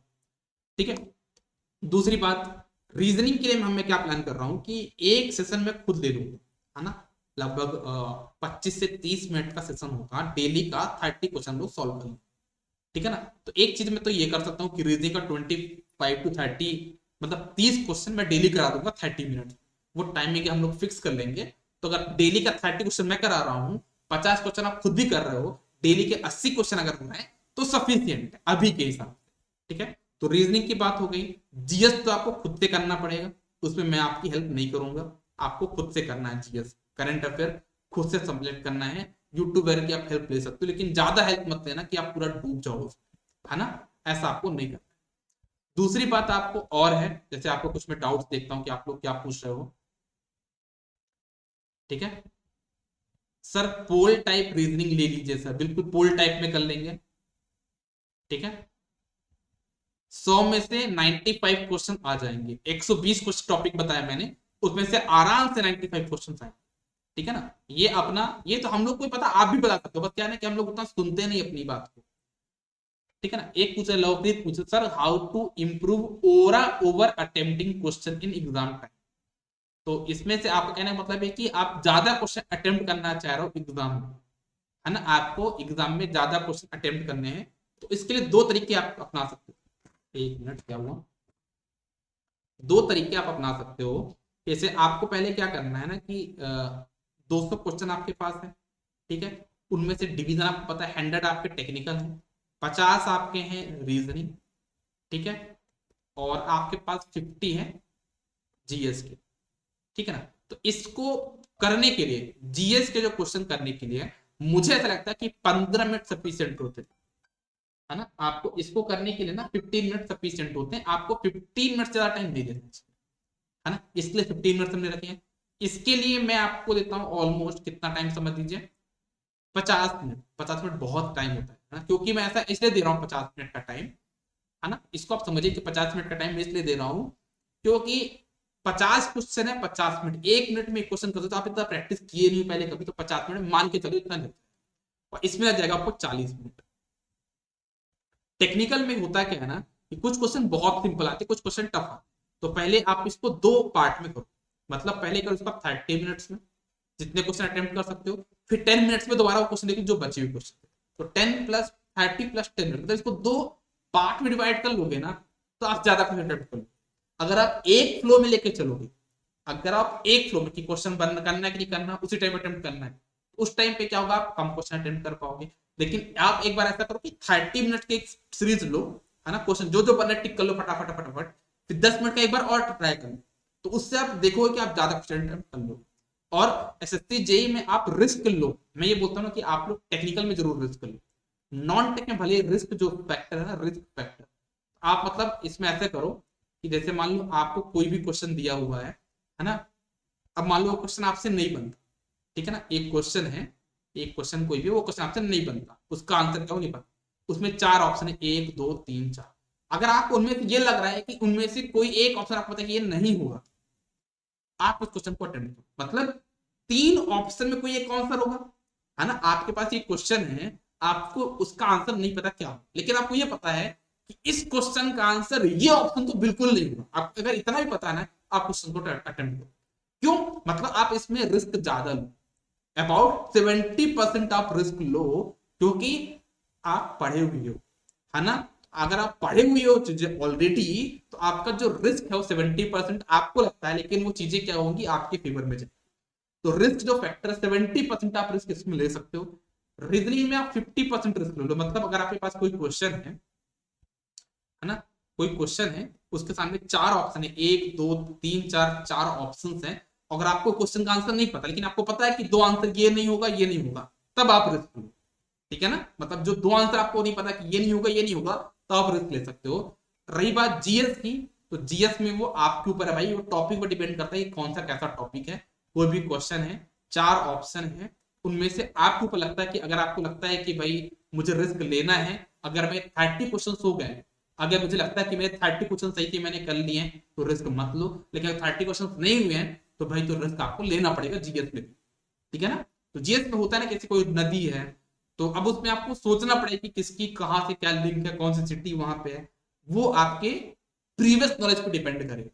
ठीक है। दूसरी बात, रीजनिंग के लिए मैं क्या प्लान कर रहा हूं कि एक सेशन में खुद ले लूंगा, है ना। लगभग 25 से 30 मिनट का सेशन होगा डेली का, 30 क्वेश्चन लोग सॉल्व करेंगे, ठीक है ना। तो एक चीज मैं तो ये कर सकता हूँ कि रीजनिंग का 25 to 30, मतलब 30 क्वेश्चन मैं डेली करा दूंगा 30 मिनट, वो टाइमिंग हम लोग फिक्स कर लेंगे। तो अगर डेली का 30 क्वेश्चन मैं करा रहा हूँ, 50 क्वेश्चन आप खुद भी कर रहे हो, डेली के 80 क्वेश्चन अगर हो रहे हैं तो सफिशियंट है अभी के हिसाब से, ठीक है। तो रीजनिंग की बात हो गई। जीएस तो आपको खुद से करना पड़ेगा, उसमें मैं आपकी हेल्प नहीं करूंगा, आपको खुद से करना है। जीएस करंट अफेयर खुद से कंप्लीट करना है, यूट्यूब वगैरह की आप हेल्प ले सकते हो, लेकिन ज्यादा हेल्प मत लेना कि आप पूरा डूब जाओ, है ना, ऐसा आपको नहीं करना। दूसरी बात आपको और है, जैसे आपको कुछ मैं डाउट्स देखता हूँ कि आप लोग क्या पूछ रहे हो, ठीक है। सर पोल टाइप रीजनिंग ले लीजिए सर, बिल्कुल पोल टाइप में कर लेंगे, ठीक है। 100 में से 95 क्वेश्चन आ जाएंगे, 120 क्वेश्चन टॉपिक बताया मैंने, उसमें से आराम से 95 क्वेश्चन आएंगे, ठीक है ना। ये अपना, ये तो हम लोग को पता, आप भी बता सकते हो, बस क्या है ना कि हम लोग उतना सुनते नहीं अपनी बात को, ठीक है ना। एक पूछे लवप्रीत पूछे, sir how to improve over attempting question in exam time. तो इसमें से आपका कहने का मतलब है कि आप ज्यादा क्वेश्चन अटेम्प्ट करना चाह रहे हो एग्जाम में, है ना, आपको एग्जाम में ज्यादा क्वेश्चन अटेम्प्ट करने हैं। तो इसके लिए 2 तरीके आप अपना सकते हो। एक मिनट, क्या हुआ, 2 तरीके आप अपना सकते हो। जैसे आपको पहले क्या करना है ना कि 200 क्वेश्चन आपके पास है, ठीक है। उनमें से डिवीजन आपको पता है, 100 आपके टेक्निकल है, 50 आपके हैं रीजनिंग, ठीक है, और आपके पास 50 है जीएस के, ठीक है ना। तो इसको करने के लिए, जीएस के जो क्वेश्चन करने के लिए, मुझे ऐसा लगता है कि 15 मिनट सफिशियंट होते हैं, है ना। आपको इसको करने के लिए ना 15 मिनट सफिशियंट होते हैं, आपको 15 मिनट से ज्यादा टाइम नहीं देना चाहिए, है ना। इसलिए 15 मिनट हमने रखे हैं। इसके लिए मैं आपको देता हूं ऑलमोस्ट कितना टाइम समझ लीजिए, 50 मिनट। 50 मिनट बहुत टाइम होता है ना, क्योंकि मैं ऐसा इसलिए दे रहा हूँ 50 मिनट का टाइम, है ना। इसको आप समझिए कि 50 मिनट का टाइम मैं इसलिए दे रहा हूँ क्योंकि 50 क्वेश्चन है, 50 मिनट, 1 मिनट में एक क्वेश्चन करते तो आप इतना प्रैक्टिस किए नहीं पहले कभी, तो 50 मिनट मान के चलो इतना लगता है, और इसमें लग जाएगा आपको 40 मिनट। टेक्निकल में होता क्या है ना कि कुछ क्वेश्चन बहुत सिंपल आते, कुछ क्वेश्चन टफ आते, तो पहले आप इसको 2 पार्ट में करो, मतलब पहले करो इसको 30 मिनट्स में जितने क्वेश्चन अटेम्प्ट कर सकते हो, फिर 10 मिनट्स में दोबारा वो क्वेश्चन देखिए जो बचे हुए क्वेश्चन, तो 10 + 30 + 10 मिनट, मतलब इसको 2 पार्ट में डिवाइड कर लोगे ना तो आप ज्यादा क्वेश्चन अटेम्प्ट करोगे। अगर आप एक फ्लो में लेके चलोगे, अगर आप एक फ्लो में कि क्वेश्चन बंद करना है कि नहीं करना, उसी टाइम अटेम्प्ट करना है, उस टाइम पे क्या होगा, आप कम क्वेश्चन अटेम्प्ट कर पाओगे। लेकिन आप एक बार ऐसा करो कि 30 मिनट की एक सीरीज लो, है ना, क्वेश्चन जो जो बनना टिक कर लो फटाफट फटाफट, फिर 10 मिनट का एक बार और ट्राई कर लो, तो उससे आप देखोगे कि आप ज्यादा क्वेश्चन अटेम्प्ट कर लो। और एसएससी जेई में आप रिस्क लो, मैं ये बोलता हूँ ना कि आप लोग टेक्निकल में जरूर रिस्क लो, नॉन टेक में भले रिस्क जो फैक्टर है ना, रिस्क फैक्टर, आप मतलब इसमें ऐसे करो कि जैसे मान लो आपको कोई भी क्वेश्चन दिया हुआ है ना, अब मान लो क्वेश्चन आपसे नहीं बनता, ठीक है ना, एक क्वेश्चन है, एक क्वेश्चन कोई भी, वो क्वेश्चन आपसे नहीं बनता, उसका आंसर क्या हो नहीं पता, उसमें 4 ऑप्शन है, 1 2 3 4, अगर आपको उनमें से ये लग रहा है कि उनमें से कोई एक ऑप्शन आपको पता है कि ये नहीं होगा, आप उस क्वेश्चन को अटेम्प्ट करो, मतलब 3 ऑप्शन में कोई एक आंसर होगा, है ना, आपके पास ये क्वेश्चन है, आपको उसका आंसर नहीं पता क्या हो, लेकिन आपको ये पता है कि इस क्वेश्चन का आंसर ये ऑप्शन तो बिल्कुल नहीं होगा, आपको अगर इतना भी पता है ना, आप क्वेश्चन को अटेम्प्ट करो। क्यों, मतलब आप इसमें रिस्क ज्यादा लो, अबाउट 70% आप रिस्क लो, क्योंकि आप पढ़े हुए हो, है ना, अगर आप पढ़े हुए हो चीजें ऑलरेडी, तो आपका जो रिस्क है वो 70% आपको लगता है, लेकिन वो चीजें क्या होंगी आपके फेवर में जाए। तो रिस्क जो फैक्टर है 70% आप रिस्क इसमें ले सकते हो, रीजनिंग में आप 50% रिस्क ले लो, मतलब अगर आपके पास कोई क्वेश्चन है ना, कोई क्वेश्चन है, उसके सामने 4 ऑप्शन है, 1 2 3 4, 4 ऑप्शन है, अगर आपको क्वेश्चन का आंसर नहीं पता, लेकिन आपको पता है कि 2 आंसर ये नहीं होगा ये नहीं होगा, तब आप रिस्क लो, ठीक है ना, मतलब जो 2 आंसर आपको नहीं पता कि ये नहीं होगा ये नहीं होगा, तो आप रिस्क ले सकते हो। रही बात जीएस की, तो जीएस में वो आपके ऊपर है भाई, वो टॉपिक पर डिपेंड करता है कि कौन सा कैसा टॉपिक है, कोई भी क्वेश्चन है, 4 ऑप्शन है, उनमें से आपके ऊपर लगता है कि अगर आपको लगता है कि भाई मुझे रिस्क लेना है, अगर मैं 30 क्वेश्चन हो गए, अगर मुझे लगता है कि मेरे 30 क्वेश्चन सही थे मैंने कर लिए हैं, तो रिस्क मत लो, लेकिन अगर 30 क्वेश्चन नहीं हुए हैं तो भाई तो रिस्क आपको लेना पड़ेगा जीएस में भी, ठीक है ना। तो जीएस में होता है ना, कैसे कोई नदी है, तो अब उसमें आपको सोचना पड़ेगा कि किसकी कहाँ से क्या लिंक है, कौन सी सिटी वहां पे है, वो आपके प्रीवियस नॉलेज पे डिपेंड करेगा,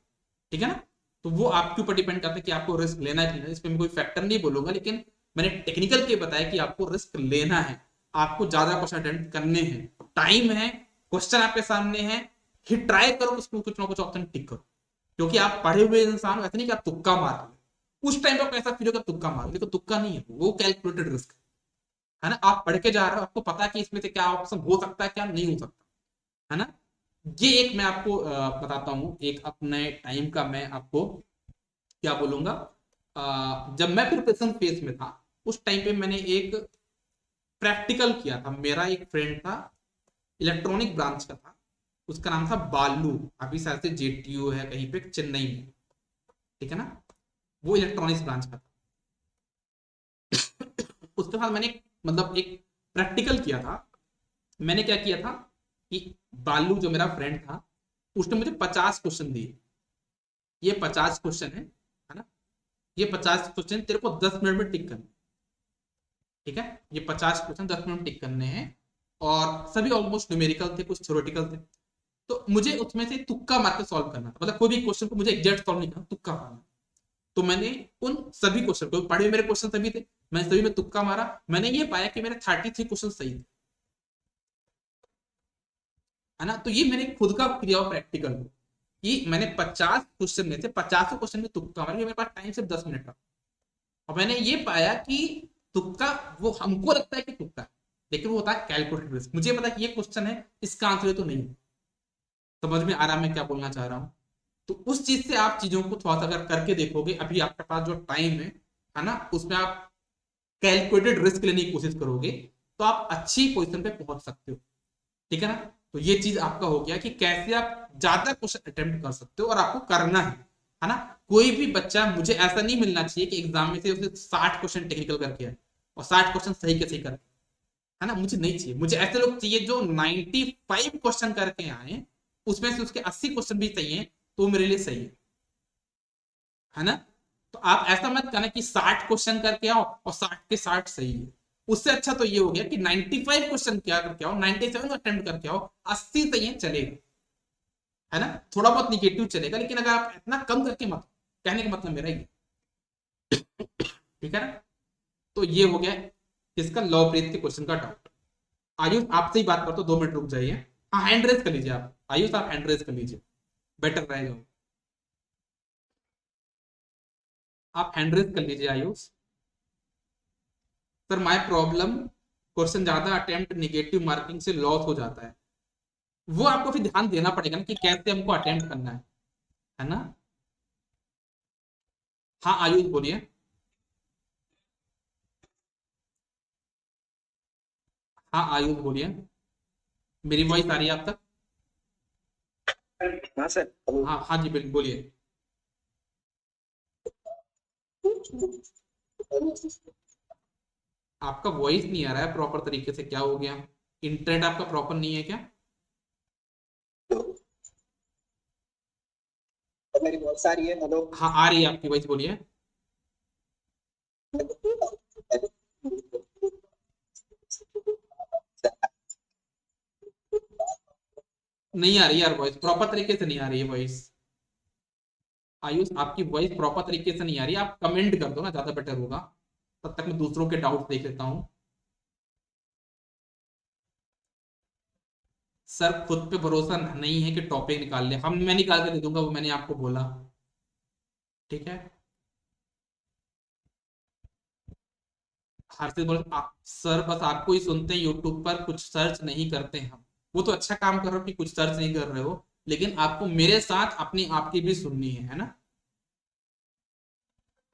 ठीक है ना। तो वो आपके ऊपर डिपेंड करता है कि आपको रिस्क लेना है कि नहीं, इसमें मैं कोई फैक्टर नहीं बोलूंगा, लेकिन मैंने टेक्निकल के बताया कि आपको रिस्क लेना है, आपको ज्यादा क्वेश्चन अटेम्प्ट करने हैं, टाइम है, क्वेश्चन आपके सामने है, ही ट्राई करो उसमें कुछ ना कुछ ऑप्शन टिक करो, क्योंकि आप पढ़े हुए इंसान वैसे नहीं कि आप तुक्का मार रहे, उस टाइम पर ऐसा फील होगा तुक्का मार, लेकिन तुक्का नहीं है, वो कैलकुलेटेड रिस्क है ना, आप पढ़ के जा रहे हो, आपको पता है कि इसमें से क्या ऑप्शन हो सकता है क्या नहीं हो सकता, है ना। ये एक मैं आपको बताता हूँ, एक अपने टाइम का मैं आपको क्या बोलूंगा, जब मैं प्रिपरेशन फेज में था, उस टाइम पे मैंने एक प्रैक्टिकल किया था, मेरा एक फ्रेंड था, इलेक्ट्रॉनिक ब्रांच का था, उसका नाम था बालू, अभी शायद से जेटीयू है कहीं पे चेन्नई में, ठीक है ना, वो इलेक्ट्रॉनिक्स ब्रांच का था। उसके साथ मैंने मतलब एक प्रैक्टिकल किया था, मैंने क्या किया था कि बालू जो मेरा फ्रेंड था, उसने मुझे 50 क्वेश्चन दिए, ये 50 क्वेश्चन है ना, ये 50 क्वेश्चन तेरे को 10 मिनट में टिक करना, ठीक है, ये 50 क्वेश्चन 10 मिनट में टिक करने हैं, और सभी ऑलमोस्ट न्यूमेरिकल थे, कुछ थ्योरेटिकल थे, तो मुझे उसमें से तुक्का मार के सॉल्व करना था, मतलब कोई भी क्वेश्चन को मुझे एग्जैक्ट सॉल्व नहीं करना, तुक्का मारना। तो मैंने उन सभी क्वेश्चन को, पढ़े मेरे क्वेश्चन सभी थे, मैंने सभी में तुक्का मारा, मैंने ये पाया कि मेरे 33 क्वेश्चन सही थे, है ना, तो ये मैंने खुद का किया हुआ प्रैक्टिकल कि मैंने 50 क्वेश्चन में से 50 क्वेश्चन में तुक्का मारा, मेरे पास टाइम सिर्फ 10 मिनट का, और मैंने ये पाया कि तुक्का, वो हमको लगता है कि तुक्का है, लेकिन वो होता है कैलकुलेटेड रिस्क, मुझे पता है कि ये क्वेश्चन है, इसका आंसर तो नहीं, समझ में आ रहा मैं क्या बोलना चाह रहा हूँ। तो उस चीज से आप चीजों को थोड़ा सा अगर करके देखोगे, अभी आपके पास जो टाइम है ना, उसमें आप कैलकुलेटेड रिस्क लेने की कोशिश करोगे, तो आप अच्छी पोजीशन पे पहुंच सकते हो, ठीक है ना। तो ये चीज आपका हो गया कि कैसे आप ज्यादा क्वेश्चन अटेम्प्ट कर सकते हो, और आपको करना है ना। कोई भी बच्चा, मुझे ऐसा नहीं मिलना चाहिए कि एग्जाम में से उसे 60 क्वेश्चन टेक्निकल करके आए और 60 क्वेश्चन सही के सही करके, है ना, मुझे नहीं चाहिए, मुझे ऐसे लोग चाहिए जो 95 क्वेश्चन करके आए, उसमें से उसके 80 क्वेश्चन भी सही है, तो मेरे लिए सही है ना। तो आप ऐसा मत करना कि 60 क्वेश्चन करके आओ और 60 के 60 सही है, उससे अच्छा तो ये हो गया कि 95 क्वेश्चन क्या करके आओ, 97 अटेम्प्ट करके आओ, 80 सही है चलेगा, है ना, थोड़ा बहुत निगेटिव चलेगा, लेकिन अगर आप इतना कम करके मत, कहने का मतलब मेरा ये, ठीक है ना। तो ये हो गया इसका लॉ ब्रेथ के क्वेश्चन का डाउट। आयुष आपसे ही बात करता हूँ, 2 मिनट रुक जाइए। हाँ हैंड रेस कर लीजिए आप आयुष, आप हैंड रेस कर लीजिए, बेटर रहेगा। आप हैंड रेस कर लीजिए Ayush. Sir my problem, question ज्यादा अटेम्प्ट नेगेटिव मार्किंग से लॉस हो जाता है। वो आपको फिर ध्यान देना पड़ेगा ना कि कैसे हमको अटेम्प्ट करना है ना। हाँ आयुष बोलिए। हाँ आयुष बोलिए, मेरी वॉइस आ रही है आप तक? हाँ सर। हाँ हाँ जी बिल्कुल बोलिए। आपका वॉइस नहीं आ रहा है प्रॉपर तरीके से, क्या हो गया? इंटरनेट आपका प्रॉपर नहीं है क्या? मेरी बहुत सारी है। हेलो। हाँ आ रही है आपकी वॉइस, बोलिए। नहीं आ रही यार वॉइस, प्रॉपर तरीके से नहीं आ रही है वॉइस। आयुष आपकी वॉइस प्रॉपर तरीके से नहीं आ रही, आप कमेंट कर दो ना, ज्यादा बेटर होगा। तब तक मैं दूसरों के डाउट देख लेता हूँ। सर खुद पे भरोसा नहीं है कि टॉपिक निकाल ले, मैं निकाल के दे दूंगा, वो मैंने आपको बोला। ठीक है। हर चीज बोल सर बस आपको ही सुनते हैं यूट्यूब पर, कुछ सर्च नहीं करते हम। वो तो अच्छा काम कर रहे हो कि कुछ सर्च नहीं कर रहे हो, लेकिन आपको मेरे साथ अपनी आपकी भी सुननी है ना।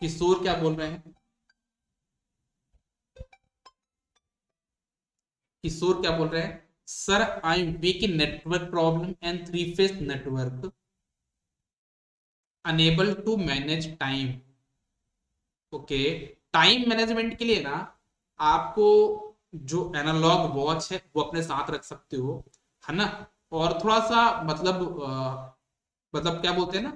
किशोर क्या बोल रहे हैं? किशोर क्या बोल रहे हैं? Sir I am weak in network problem and three phase network, unable to manage time. Okay, time management के लिए ना आपको जो एनालॉग वॉच है वो अपने साथ रख सकते हो, है ना। और थोड़ा सा मतलब क्या बोलते हैं ना,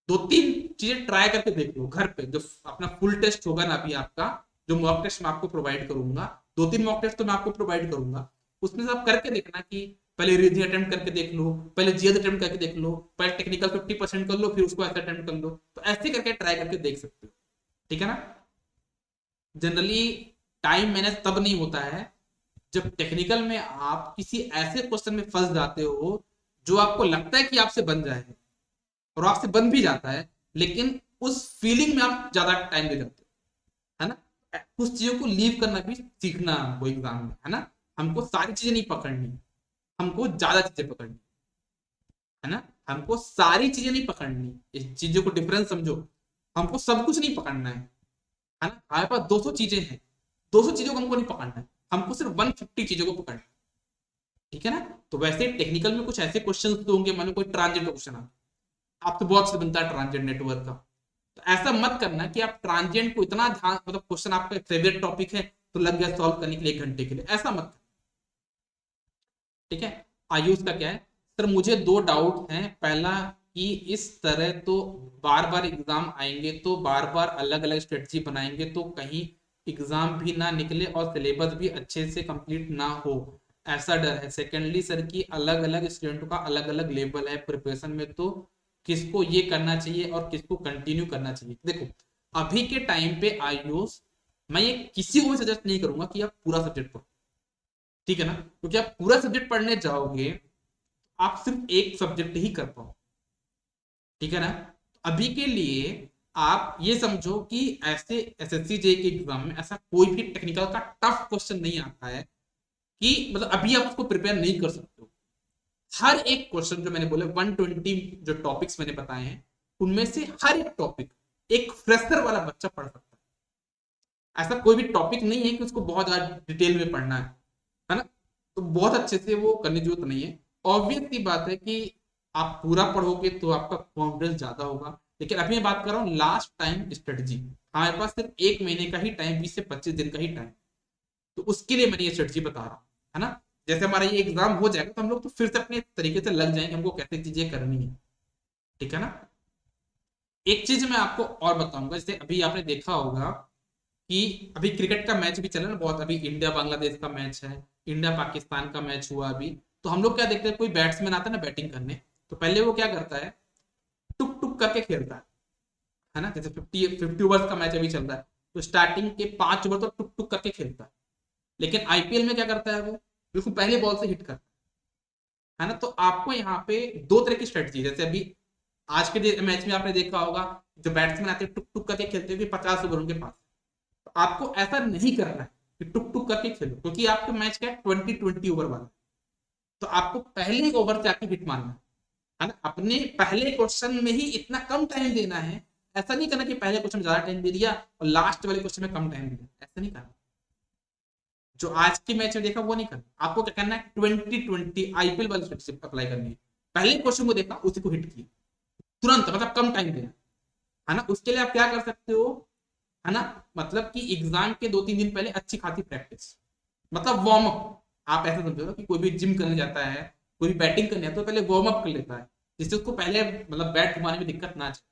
दो तीन चीजें ट्राई करके देख लो घर पे, जो अपना फुल टेस्ट होगा ना अभी आपका, जो मॉक टेस्ट मैं आपको प्रोवाइड करूंगा, दो तीन मॉक टेस्ट तो मैं आपको प्रोवाइड करूंगा, उसमें से आप करके देखना कि पहले रीजनिंग अटेम्प्ट करके देख लो, पहले जीएस अटेम्प्ट करके देख लो, पहले टेक्निकल 50% कर लो, फिर उसको ऐसे अटेम्प्ट कर लो, तो ऐसे करके ट्राई करके देख सकते हो। ठीक है ना। जनरली टाइम मैनेज तब नहीं होता है जब टेक्निकल में आप किसी ऐसे क्वेश्चन में फंस जाते हो जो आपको लगता है कि आपसे बन जाएगा, और आपसे बन भी जाता है, लेकिन उस फीलिंग में आप ज्यादा टाइम दे जाते हो, है ना। कुछ चीजों को लीव करना भी सीखना हमको एग्जाम में, है ना। हमको सारी चीजें नहीं पकड़नी, हमको ज्यादा चीजें पकड़नी, है ना। हमको सारी चीजें नहीं पकड़नी, इस चीजों को डिफरेंस समझो। हमको सब कुछ नहीं पकड़ना है ना। हमारे पास 200 चीजें हैं, 200 चीजों को हमको नहीं पकड़ना है, हमको सिर्फ 150 चीजों को पकड़ना है। ठीक है ना। तो वैसे टेक्निकल में कुछ ऐसे क्वेश्चन तो होंगे, मान लो कोई ट्रांजिट क्वेश्चन आता है, आप तो बहुत से बनता है ट्रांजिट नेटवर्क का, तो ऐसा मत करना कि आप ट्रांजिएंट को इतना ध्यान, मतलब क्वेश्चन आपका फेवरेट टॉपिक है तो लग गया सॉल्व करने के लिए 1 घंटे के लिए, ऐसा मत। ठीक है। आयुष का क्या है? सर मुझे दो डाउट हैं, पहला कि इस तरह तो बार बार एग्जाम आएंगे तो बार बार अलग अलग स्ट्रेटजी बनाएंगे तो कहीं एग्जाम भी ना निकले और सिलेबस भी अच्छे से कंप्लीट ना हो, ऐसा डर है। सेकेंडली सर की अलग अलग स्टूडेंट का अलग अलग लेवल है प्रिपरेशन में, तो किसको ये करना चाहिए और किसको कंटिन्यू करना चाहिए? देखो अभी के टाइम पे आयुष, मैं ये किसी को भी सजेस्ट नहीं करूंगा कि आप पूरा सब्जेक्ट पढ़ो, ठीक है ना, क्योंकि आप पूरा सब्जेक्ट पढ़ने जाओगे आप सिर्फ एक सब्जेक्ट ही कर पाओ। ठीक है ना। अभी के लिए आप ये समझो कि ऐसे एसएससी जे के एग्जाम में ऐसा कोई भी टेक्निकल का टफ क्वेश्चन नहीं आता है कि मतलब अभी आप उसको प्रिपेयर नहीं कर सकते हो। हर एक क्वेश्चन जो मैंने बोले 120 जो टॉपिक्स मैंने बताए हैं, उनमें से हर एक टॉपिक एक फ्रेशर वाला बच्चा पढ़ सकता है। ऐसा कोई भी टॉपिक नहीं है कि उसको बहुत ज्यादा डिटेल में पढ़ना है ना। तो बहुत अच्छे से वो करने की जरूरत नहीं है। ऑब्वियस सी बात है कि आप पूरा पढ़ोगे तो आपका कॉन्फिडेंस ज्यादा होगा, लेकिन अभी मैं बात कर रहा हूँ लास्ट टाइम स्ट्रेटजी। हमारे पास सिर्फ 1 महीने का ही टाइम, 20 से 25 दिन का ही टाइम, तो उसके लिए मैंने ये स्ट्रेटजी बता रहा हूँ, है ना। जैसे हमारा ये एग्जाम हो जाएगा तो हम लोग तो फिर से अपने तरीके से लग जाएंगे, हमको कैसे चीजें करनी है। ठीक है ना। एक चीज मैं आपको और बताऊंगा, जैसे अभी आपने देखा होगा कि अभी क्रिकेट का मैच भी चल रहा है ना बहुत, अभी इंडिया बांग्लादेश का मैच है, इंडिया पाकिस्तान का मैच हुआ अभी। तो हम लोग क्या देखते हैं, कोई बैट्समैन आता है ना बैटिंग करने, तो पहले वो क्या करता है, टुक टुक करके खेलता है ना। जैसे 50 ओवर्स का मैच अभी चल रहा है, तो स्टार्टिंग के 5 ओवर तो टुक टुक करके खेलता है, लेकिन आईपीएल में क्या करता है वो, बिल्कुल पहले बॉल से हिट करता है, है ना। तो आपको यहाँ पे दो तरह की स्ट्रेटजी, जैसे अभी आज के मैच में आपने देखा होगा, जो बैट्समैन आते हैं टुक टुक करके खेलते हैं कि 50 ओवर उनके पास। तो आपको ऐसा नहीं करना है कि टुक टुक करके खेलो, क्योंकि आपका मैच क्या है 20-20 ओवर वाला। तो आपको पहले ओवर से आके हिट मारना है ना। अपने पहले क्वेश्चन में ही इतना कम टाइम देना है। ऐसा नहीं करना कि पहले क्वेश्चन में ज्यादा टाइम दे दिया और लास्ट वाले क्वेश्चन में कम टाइम दिया, ऐसा नहीं करना। जो आज के मैच में देखा वो नहीं करना। आपको क्या करना है, 20-20 आईपीएल वाली स्ट्रेटजी अप्लाई करनी है। पहले क्वेश्चन को देखा, उसी को हिट किया तुरंत, मतलब कम टाइम देना, है ना। उसके लिए आप क्या कर सकते हो, है ना, मतलब कि एग्जाम के 2-3 दिन पहले अच्छी खासी प्रैक्टिस, मतलब वार्म अप। आप ऐसा समझो ना कि कोई भी जिम करने जाता है, कोई भी बैटिंग करने आता है, तो पहले वार्म अप कर लेता है, जिससे उसको पहले मतलब बैट घुमाने में दिक्कत ना जाए।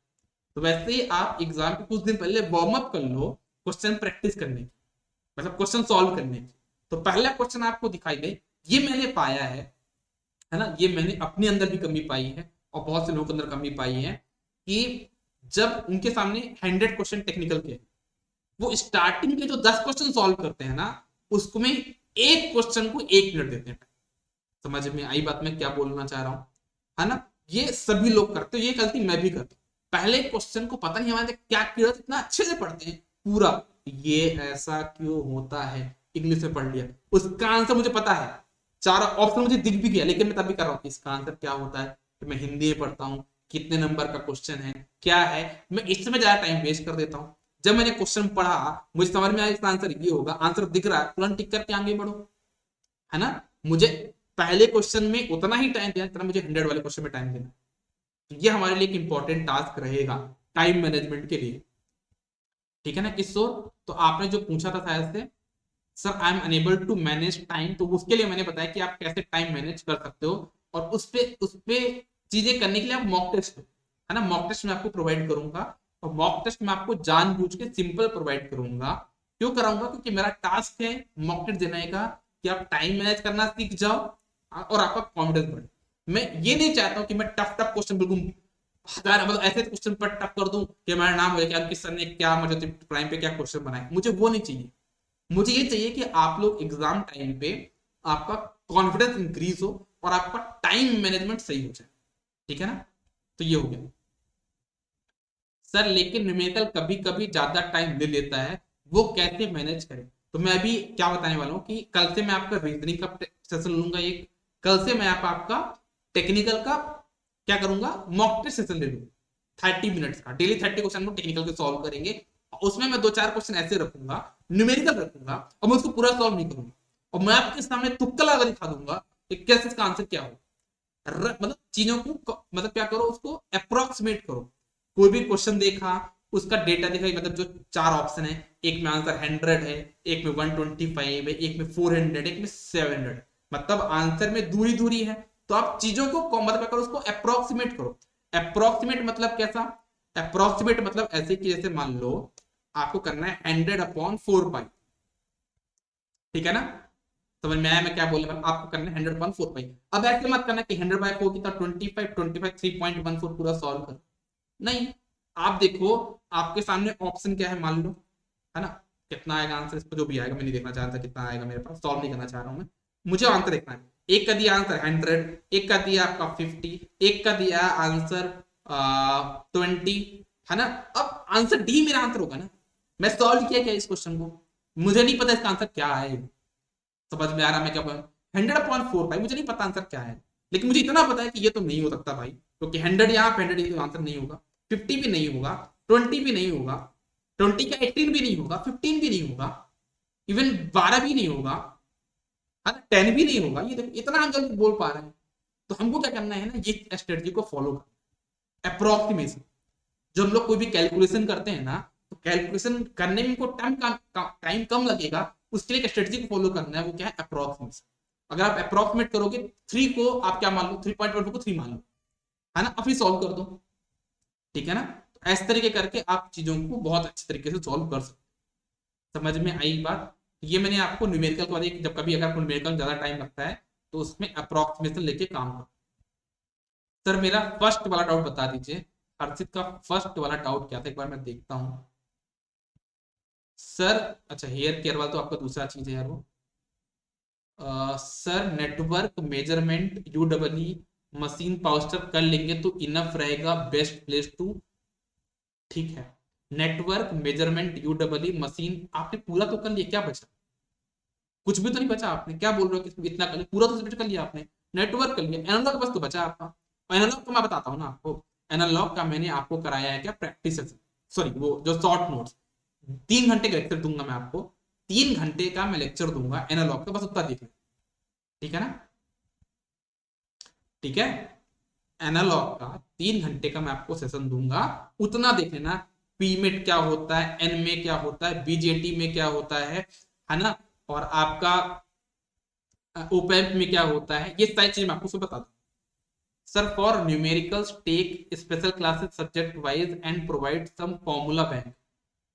तो वैसे ही आप एग्जाम के कुछ दिन पहले वार्म अप कर लो, क्वेश्चन प्रैक्टिस करने की, मतलब क्वेश्चन सॉल्व करने की। तो पहला क्वेश्चन आपको दिखाई दे, ये मैंने पाया है ना, ये मैंने अपने अंदर भी कमी पाई है और बहुत से लोगों के अंदर कमी पाई है, कि जब उनके सामने 100 क्वेश्चन टेक्निकल के, वो स्टार्टिंग के जो 10 क्वेश्चन सॉल्व करते हैं ना, उसमें एक क्वेश्चन को 1 मिनट देते हैं। समझ में आई बात मैं क्या बोलना चाह रहा हूँ, है ना। ये सभी लोग करते हो, ये गलती मैं भी करता हूँ। पहले क्वेश्चन को पता नहीं हमारे क्या किया, इतना अच्छे से पढ़ते हैं पूरा, ये ऐसा क्यों होता है, इंग्लिश में पढ़ लिया, उसका आंसर मुझे पता है, चार ऑप्शन मुझे दिख भी गया, लेकिन मैं तब भी कर रहा हूँ इसका आंसर क्या होता है। तो मैं हिंदी में पढ़ता हूँ, कितने नंबर का क्वेश्चन है, क्या है, मैं इसमें ज्यादा टाइम वेस्ट कर देता हूँ। जब मैंने क्वेश्चन पढ़ा, मुझे समझ में आया इसका आंसर ये होगा, आंसर दिख रहा है, तुरंत टिक करके आगे बढ़ो, है ना। मुझे पहले क्वेश्चन में उतना ही टाइम देना जितना मुझे 100 वाले क्वेश्चन में टाइम देना। तो ये हमारे लिए एक इंपॉर्टेंट टास्क रहेगा टाइम मैनेजमेंट के लिए, ठीक है ना किशोर। तो आपने जो पूछा था शायद से, sir I am unable to manage time, तो उसके लिए मैंने बताया कि आप कैसे टाइम मैनेज कर सकते हो। और उस पे चीजें करने के लिए आप मॉक टेस्ट, है ना, मॉक टेस्ट में आपको प्रोवाइड करूंगा। और मॉक टेस्ट में आपको जानबूझ के सिंपल प्रोवाइड करूंगा। क्यों कराऊंगा, क्योंकि मेरा टास्क है मॉक टेस्ट देने का, कि आप टाइम मैनेज करना सीख जाओ और आपका कॉन्फिडेंस बढ़े। मैं ये नहीं चाहता हूं कि मैं टफ टफ क्वेश्चन बिल्कुल हजार, मतलब ऐसे क्वेश्चन पर टफ कर दूं कि हमारा नाम हो जाए कि अंकित सर ने क्या मुझे प्राइम पे क्या क्वेश्चन बनाए, मुझे वो नहीं चाहिए। मुझे ये चाहिए कि आप लोग एग्जाम टाइम पे आपका कॉन्फिडेंस इंक्रीज हो और आपका टाइम मैनेजमेंट सही हो जाए, ठीक है ना। तो ये हो गया सर, लेकिन न्यूमेरिकल कभी कभी ज्यादा टाइम ले लेता है, वो कैसे मैनेज करें। तो मैं अभी क्या बताने वाला हूँ कि कल से मैं आपका रीजनिंग का सेशन लूंगा एक, कल से मैं आपका टेक्निकल का क्या करूंगा, मॉक टेस्ट सेशन ले लूंगा 30 मिनट्स का, डेली 30 क्वेश्चन टेक्निकल के सॉल्व करेंगे। उसमें मैं 2-4 क्वेश्चन ऐसे रखूंगा, न्यूमेरिकल रखूंगा, और मैं उसको पूरा सॉल्व नहीं करूंगा, और मैं आपके सामने तुक्का लगा दिखा दूंगा कि कैसे इसका आंसर क्या हो। मतलब चीजों को मतलब क्या करो, उसको अप्रोक्सीमेट करो। कोई भी क्वेश्चन देखा, उसका डेटा देखा, मतलब जो 4 ऑप्शन है, एक में आंसर 100 है, एक में 125 है, एक में 400, एक में 700, मतलब आंसर में दूरी दूरी है। तो आप चीजों को मतलब करो, उसको अप्रोक्सीमेट करो। अप्रोक्सीमेट मतलब कैसा, अप्रोक्सीमेट मतलब ऐसे कि जैसे मान लो आपको करना है 100/4 पाई, ठीक है ना। समझ में आया मैं क्या बोलने वाला, आपको करना है 100/4 पाई। अब ऐसे मत करना कि 100/4 कितना 25 3.14 पूरा सॉल्व कर, नहीं। आप देखो आपके सामने ऑप्शन क्या है, मान लो, है ना, कितना आएगा आंसर, इस पर जो भी आएगा मैं नहीं देखना चाहता कितना आएगा, मेरे पास सॉल्व नहीं करना चाह रहा हूं मैं, मुझे आंसर देखना है। एक का दिया आंसर 100, एक का दिया आपका 50, एक का दिया आंसर 20, है ना। अब आंसर डी मेरा आंसर होगा ना, मैं सॉल्व किया क्या इस क्वेश्चन को, मुझे नहीं पता इसका आंसर क्या है। समझ में आ रहा मैं क्या बोल, 100/4 भाई, मुझे नहीं पता आंसर क्या है, लेकिन मुझे इतना पता है कि ये तो नहीं हो सकता भाई, क्योंकि 100 यहाँ पे 100 तो आंसर नहीं होगा, 50 भी नहीं होगा, 20 भी नहीं होगा, 20 का 18 भी नहीं होगा, 15 भी नहीं होगा, इवन 12 भी नहीं होगा, 10 भी नहीं होगा। ये देखो इतना हम जल्दी बोल पा रहे हैं। तो हमको क्या करना है ना, ये स्ट्रेटजी को फॉलो कर, अप्रोक्सीमेशन। जो हम लोग कोई भी कैलकुलेशन करते हैं ना, तो कैलकुलेशन करने में को टाइम कम लगेगा, उसके लिए एक स्ट्रेटजी को फॉलो करना है, वो क्या है, अप्रोक्सीमेशन। अगर आप अप्रोक्सीमेट करोगे, 3 को आप क्या मान लो, 3.1 को 3 मान लो, है ना, अब फिर सॉल्व कर दो, ठीक है ना। तो इस तरीके करके आप चीजों को बहुत अच्छे तरीके से सॉल्व कर सकते। समझ में आई बात। ये मैंने आपको न्यूमेरिकल वाले, जब कभी अगर आपको न्यूमेरिकल में ज्यादा टाइम लगता है, तो उसमें अप्रोक्सीमेशन लेके काम करो। सर मेरा फर्स्ट वाला डाउट बता दीजिए, हर्षित का फर्स्ट वाला डाउट क्या था, एक बार मैं देखता हूँ। सर अच्छा, हेयर केयर वाला तो आपका दूसरा चीज है यार वो, sir network measurement UEE machine पाउस्टर कर लेंगे तो इनफ रहेगा, बेस्ट प्लेस टू। ठीक है, नेटवर्क मेजरमेंट UEE मशीन आपने पूरा तो कर लिया, क्या बचा? कुछ भी तो नहीं बचा। आपने क्या बोल रहे हो कि इतना कर लिया? पूरा तो सब्जेक्ट कर लिया आपने, नेटवर्क कर लिया, एनालॉग बस तो बचा आपका। और एनालॉग का मैं बताता हूँ ना आपको, एनालॉग का मैंने आपको कराया है क्या, प्रैक्टिस, सॉरी वो जो शॉर्ट नोट्स। 3 घंटे का लेक्चर दूंगा मैं आपको, 3 घंटे का मैं लेक्चर दूंगा एनालॉग का, बस उतना देख लें। ठीक है ना? ठीक है, एनालॉग का 3 घंटे का मैं आपको सेशन दूंगा, उतना देख लेना। पीमेट क्या होता है, एन में क्या होता है, बीजेटी में क्या होता है ना, और आपका ओपेप में क्या होता है, ये सारी चीज मैं आपको सब बता दूं। Sir for numericals take special classes subject wise and provide some formula bank.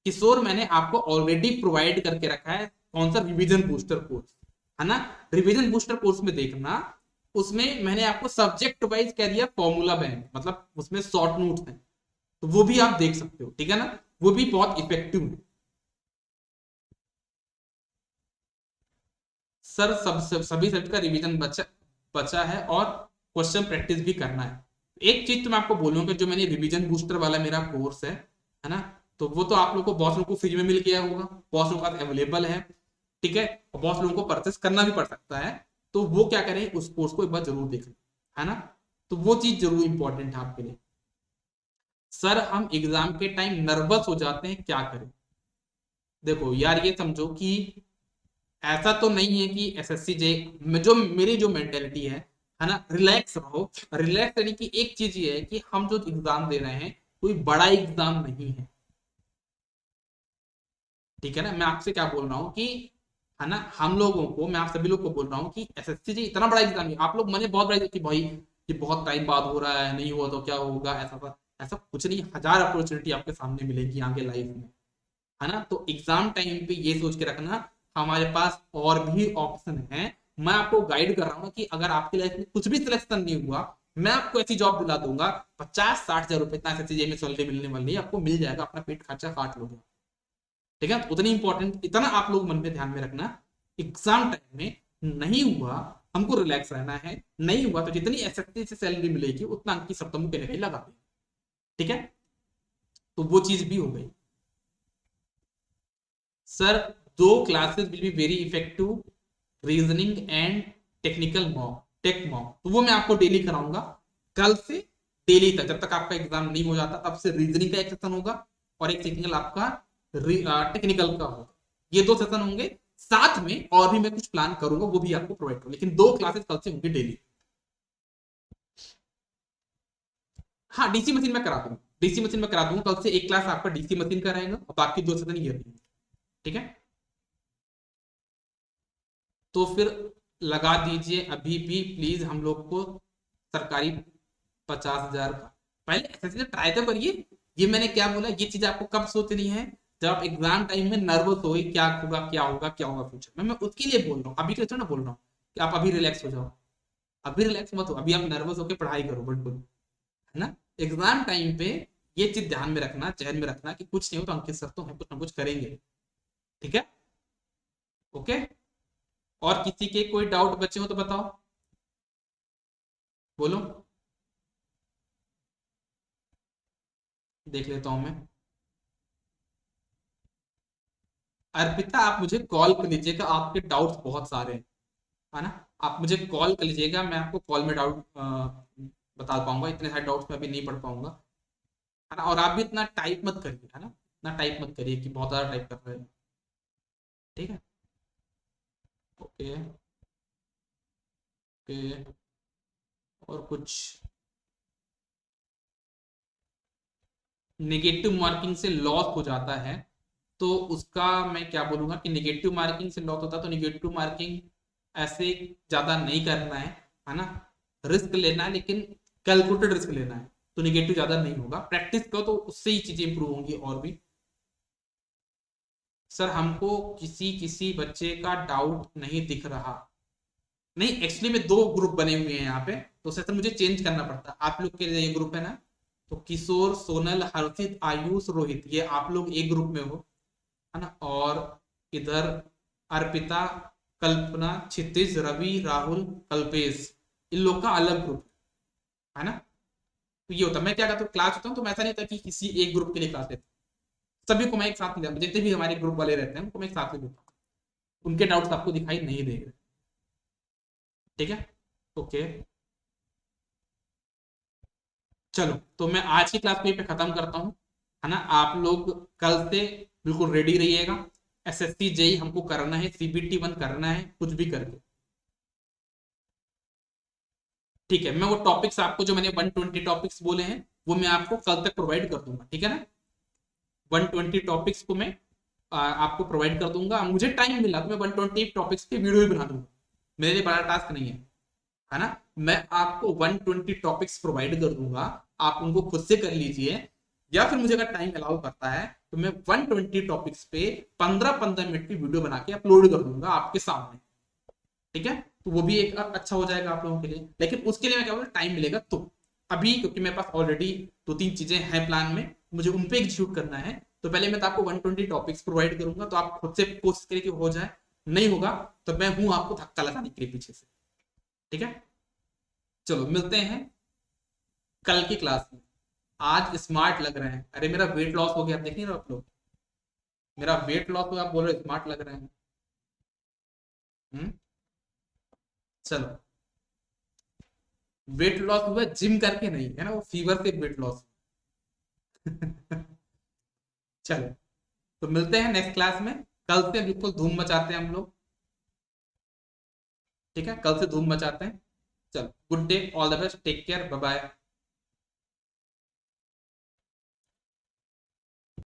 Kishore मैंने आपको ऑलरेडी प्रोवाइड करके रखा है, कौन सा, रिवीजन बूस्टर कोर्स, है ना। रिवीजन बूस्टर कोर्स में देखना, उसमें मैंने आपको सब्जेक्ट वाइज कह दिया फॉर्मूला बैंक, मतलब उसमें शॉर्ट नोट्स हैं, तो वो भी आप देख सकते हो। ठीक है ना, वो भी बहुत इफेक्टिव है। सर सभी सब्जेक्ट का रिवीजन बचा बचा है और क्वेश्चन प्रैक्टिस भी करना है। एक चीज तो मैं आपको बोलूंगा, जो मैंने रिवीजन बूस्टर वाला मेरा कोर्स है ना, तो वो तो आप लोग को, बहुत लोगों को फ्री में मिल गया होगा, बहुत लोगों का अवेलेबल है। ठीक है, और बहुत लोगों को परचेस करना भी पड़ सकता है, तो वो क्या करें, उस कोर्स को एक बार जरूर देखें, है ना। तो वो चीज जरूर इंपॉर्टेंट है आपके लिए। सर हम एग्जाम के टाइम नर्वस हो जाते हैं, क्या करें? देखो यार, ये समझो कि ऐसा तो नहीं है कि एसएससी जे में जो मेरी जो मेंटेलिटी है ना, रिलैक्स रहो। रिलैक्स यानी कि एक चीज ये है कि हम जो एग्जाम दे रहे हैं, कोई बड़ा एग्जाम नहीं है। ठीक है ना, मैं आपसे क्या बोल रहा हूँ कि, है ना, हम लोगों को, मैं आप सभी लोग को बोल रहा हूँ कि एसएससी जी इतना बड़ा एग्जाम है। आप लोग मैंने बहुत बड़ा कि भाई ये बहुत टाइम बाद हो रहा है, नहीं हुआ तो क्या होगा, ऐसा कुछ नहीं। हजार अपॉर्चुनिटी आपके सामने मिलेगी आगे लाइफ में, है ना। तो एग्जाम टाइम पे ये सोच के रखना, हमारे पास और भी ऑप्शन है। मैं आपको गाइड कर रहा हूँ कि अगर आपकी लाइफ में कुछ भी सिलेक्शन नहीं हुआ, मैं आपको ऐसी जॉब दिला दूंगा, 50-60 हजार रुपए इतना एसएससी में सैलरी मिलने वाली है, आपको मिल जाएगा, अपना पेट खर्चा काट लोगे। ठीक है, तो उतनी इंपॉर्टेंट, इतना आप लोग मन में ध्यान में रखना, एग्जाम टाइम में नहीं हुआ, हमको रिलैक्स रहना है। नहीं हुआ तो जितनी एसएससी से सैलरी मिलेगी उतना अंक की सब कहीं ना कहीं लगा दें। ठीक है, तो वो चीज भी हो गई। Sir 2 classes will be very effective, reasoning and technical mock, tech mock, तो वो मैं आपको डेली कराऊंगा, कल से डेली तक, जब तक आपका एग्जाम नहीं हो जाता तब से रीजनिंग का एक सेशन होगा, और एक सेशन आपका टेक्निकल का होगा। ये 2 सेशन होंगे, साथ में और भी मैं कुछ प्लान करूंगा, वो भी आपको प्रोवाइड करूंगा, लेकिन 2 क्लासेस कल से होंगी डेली। हाँ, डीसी मशीन में करा दूंगा, डीसी मशीन में करा दूंगा, कल से एक क्लास आपका डीसी मशीन का रहेगा और बाकी 2 सेशन ये रहेंगे। ठीक है, तो फिर लगा दीजिए अभी भी प्लीज हम लोग को सरकारी 50 हजार का। पहले एसएससी ट्राई तो करिए। ये मैंने क्या बोला, ये चीज आपको कब सोचनी है, जब आप एग्जाम टाइम में नर्वस हो, क्या होगा क्या होगा क्या होगा फ्यूचर में, मैं उसके लिए बोल रहा हूँ, अभी के ना बोल रहा हूँ कि आप अभी रिलैक्स हो जाओ। अभी रिलैक्स मत हो, अभी आप नर्वस होकर पढ़ाई करो बिल्कुल, है ना। एग्जाम टाइम पे ये चीज ध्यान में रखना, जहन में रखना कि कुछ नहीं हो तो अंकित सर तो हम कुछ ना कुछ करेंगे। ठीक है, ओके। और किसी के कोई डाउट बचे हो तो बताओ, बोलो, देख लेता हूं मैं। अर्पिता आप मुझे कॉल कर लीजिएगा, आपके डाउट्स बहुत सारे हैं, है ना। आप मुझे कॉल कर लीजिएगा, मैं आपको कॉल में डाउट बता पाऊंगा, इतने सारे डाउट्स में अभी नहीं पढ़ पाऊंगा, है ना। और आप भी इतना टाइप मत करिए, है ना, इतना टाइप मत करिए कि बहुत ज्यादा टाइप कर रहे हैं। ठीक है, ओके ओके। और कुछ, नेगेटिव मार्किंग से लॉस हो जाता है, तो उसका मैं क्या बोलूंगा कि नेगेटिव मार्किंग से लॉस होता है तो नेगेटिव मार्किंग ऐसे ज्यादा नहीं करना है ना। रिस्क लेना है, लेकिन कैलकुलेटेड रिस्क लेना है, तो नेगेटिव ज्यादा नहीं होगा। प्रैक्टिस करो तो उससे ही चीजें इंप्रूव होंगी और भी। सर हमको किसी किसी बच्चे का डाउट नहीं दिख रहा। नहीं, एक्चुअली में 2 ग्रुप बने हुए हैं यहाँ पे, तो सर मुझे चेंज करना पड़ता। आप लोग के लिए ये ग्रुप है ना, तो किशोर, सोनल, हर्षित, आयुष, रोहित, ये आप लोग एक ग्रुप में हो, है ना। और इधर अर्पिता, कल्पना, क्षितिज, रवि, राहुल, कल्पेश, इन लोग का अलग ग्रुप है ना। तो ये होता है, मैं क्या करता हूँ क्लास होता हूँ तो मैं ऐसा नहीं होता कि किसी एक ग्रुप के लिए क्लास लेता हूँ, सभी को मैं एक साथ ले, जितने भी हमारे ग्रुप वाले रहते हैं उनको मैं एक साथ ले लेता हूँ, उनके डाउट्स आपको दिखाई नहीं देंगे। ठीक है, ओके। चलो तो मैं आज की क्लास को यहीं पे खत्म करता हूँ, है ना। आप लोग कल से बिल्कुल रेडी रहिएगा, एसएससी जेई हमको करना है, सीबीटी 1 करना है, कुछ भी करके। ठीक है, मैं वो टॉपिक्स आपको जो मैंने 120 टॉपिक्स बोले हैं वो मैं आपको कल तक प्रोवाइड कर दूंगा, ठीक है ना। 120 टॉपिक्स को मैं आपको प्रोवाइड कर दूंगा, मुझे टाइम मिला तो मैं 120 टॉपिक्स पे वीडियो भी बना दूंगा, मेरे लिए बड़ा टास्क नहीं है ना। मैं आपको 120 टॉपिक्स प्रोवाइड कर दूंगा, आप उनको खुद से कर लीजिए, या फिर मुझे अगर टाइम अलाउ करता है तो मैं 120 टॉपिक्स पे 15-15 मिनट की वीडियो बना के अपलोड कर दूंगा आपके सामने। ठीक है, तो वो भी एक अच्छा हो जाएगा आप लोगों के लिए, लेकिन उसके लिए मैं क्या बोलूँ, टाइम मिलेगा तो। अभी क्योंकि मेरे पास ऑलरेडी 2-3 चीजें हैं प्लान में, मुझे उन पे एग्जीक्यूट करना है, तो पहले मैं तो आपको 120 टॉपिक्स प्रोवाइड करूंगा, तो आप खुद से कोशिश करिए कि हो जाए, नहीं होगा तो मैं हूं आपको धक्का लगाने के लिए पीछे से। ठीक है, चलो मिलते हैं कल की क्लास में। आज स्मार्ट लग रहे हैं, अरे मेरा वेट लॉस हो गया, देख नहीं रहे आप लोग, मेरा वेट लॉस हो गया, आप बोल रहे स्मार्ट लग रहे हैं। हम्म, चलो, वेट लॉस हुआ जिम करके नहीं, है ना, वो फीवर से वेट लॉस। चलो, तो मिलते हैं नेक्स्ट क्लास में, कल से बिल्कुल धूम मचाते हैं हम लोग। ठीक है, कल से धूम मचाते हैं। चलो, good day, all the best, take care, bye bye.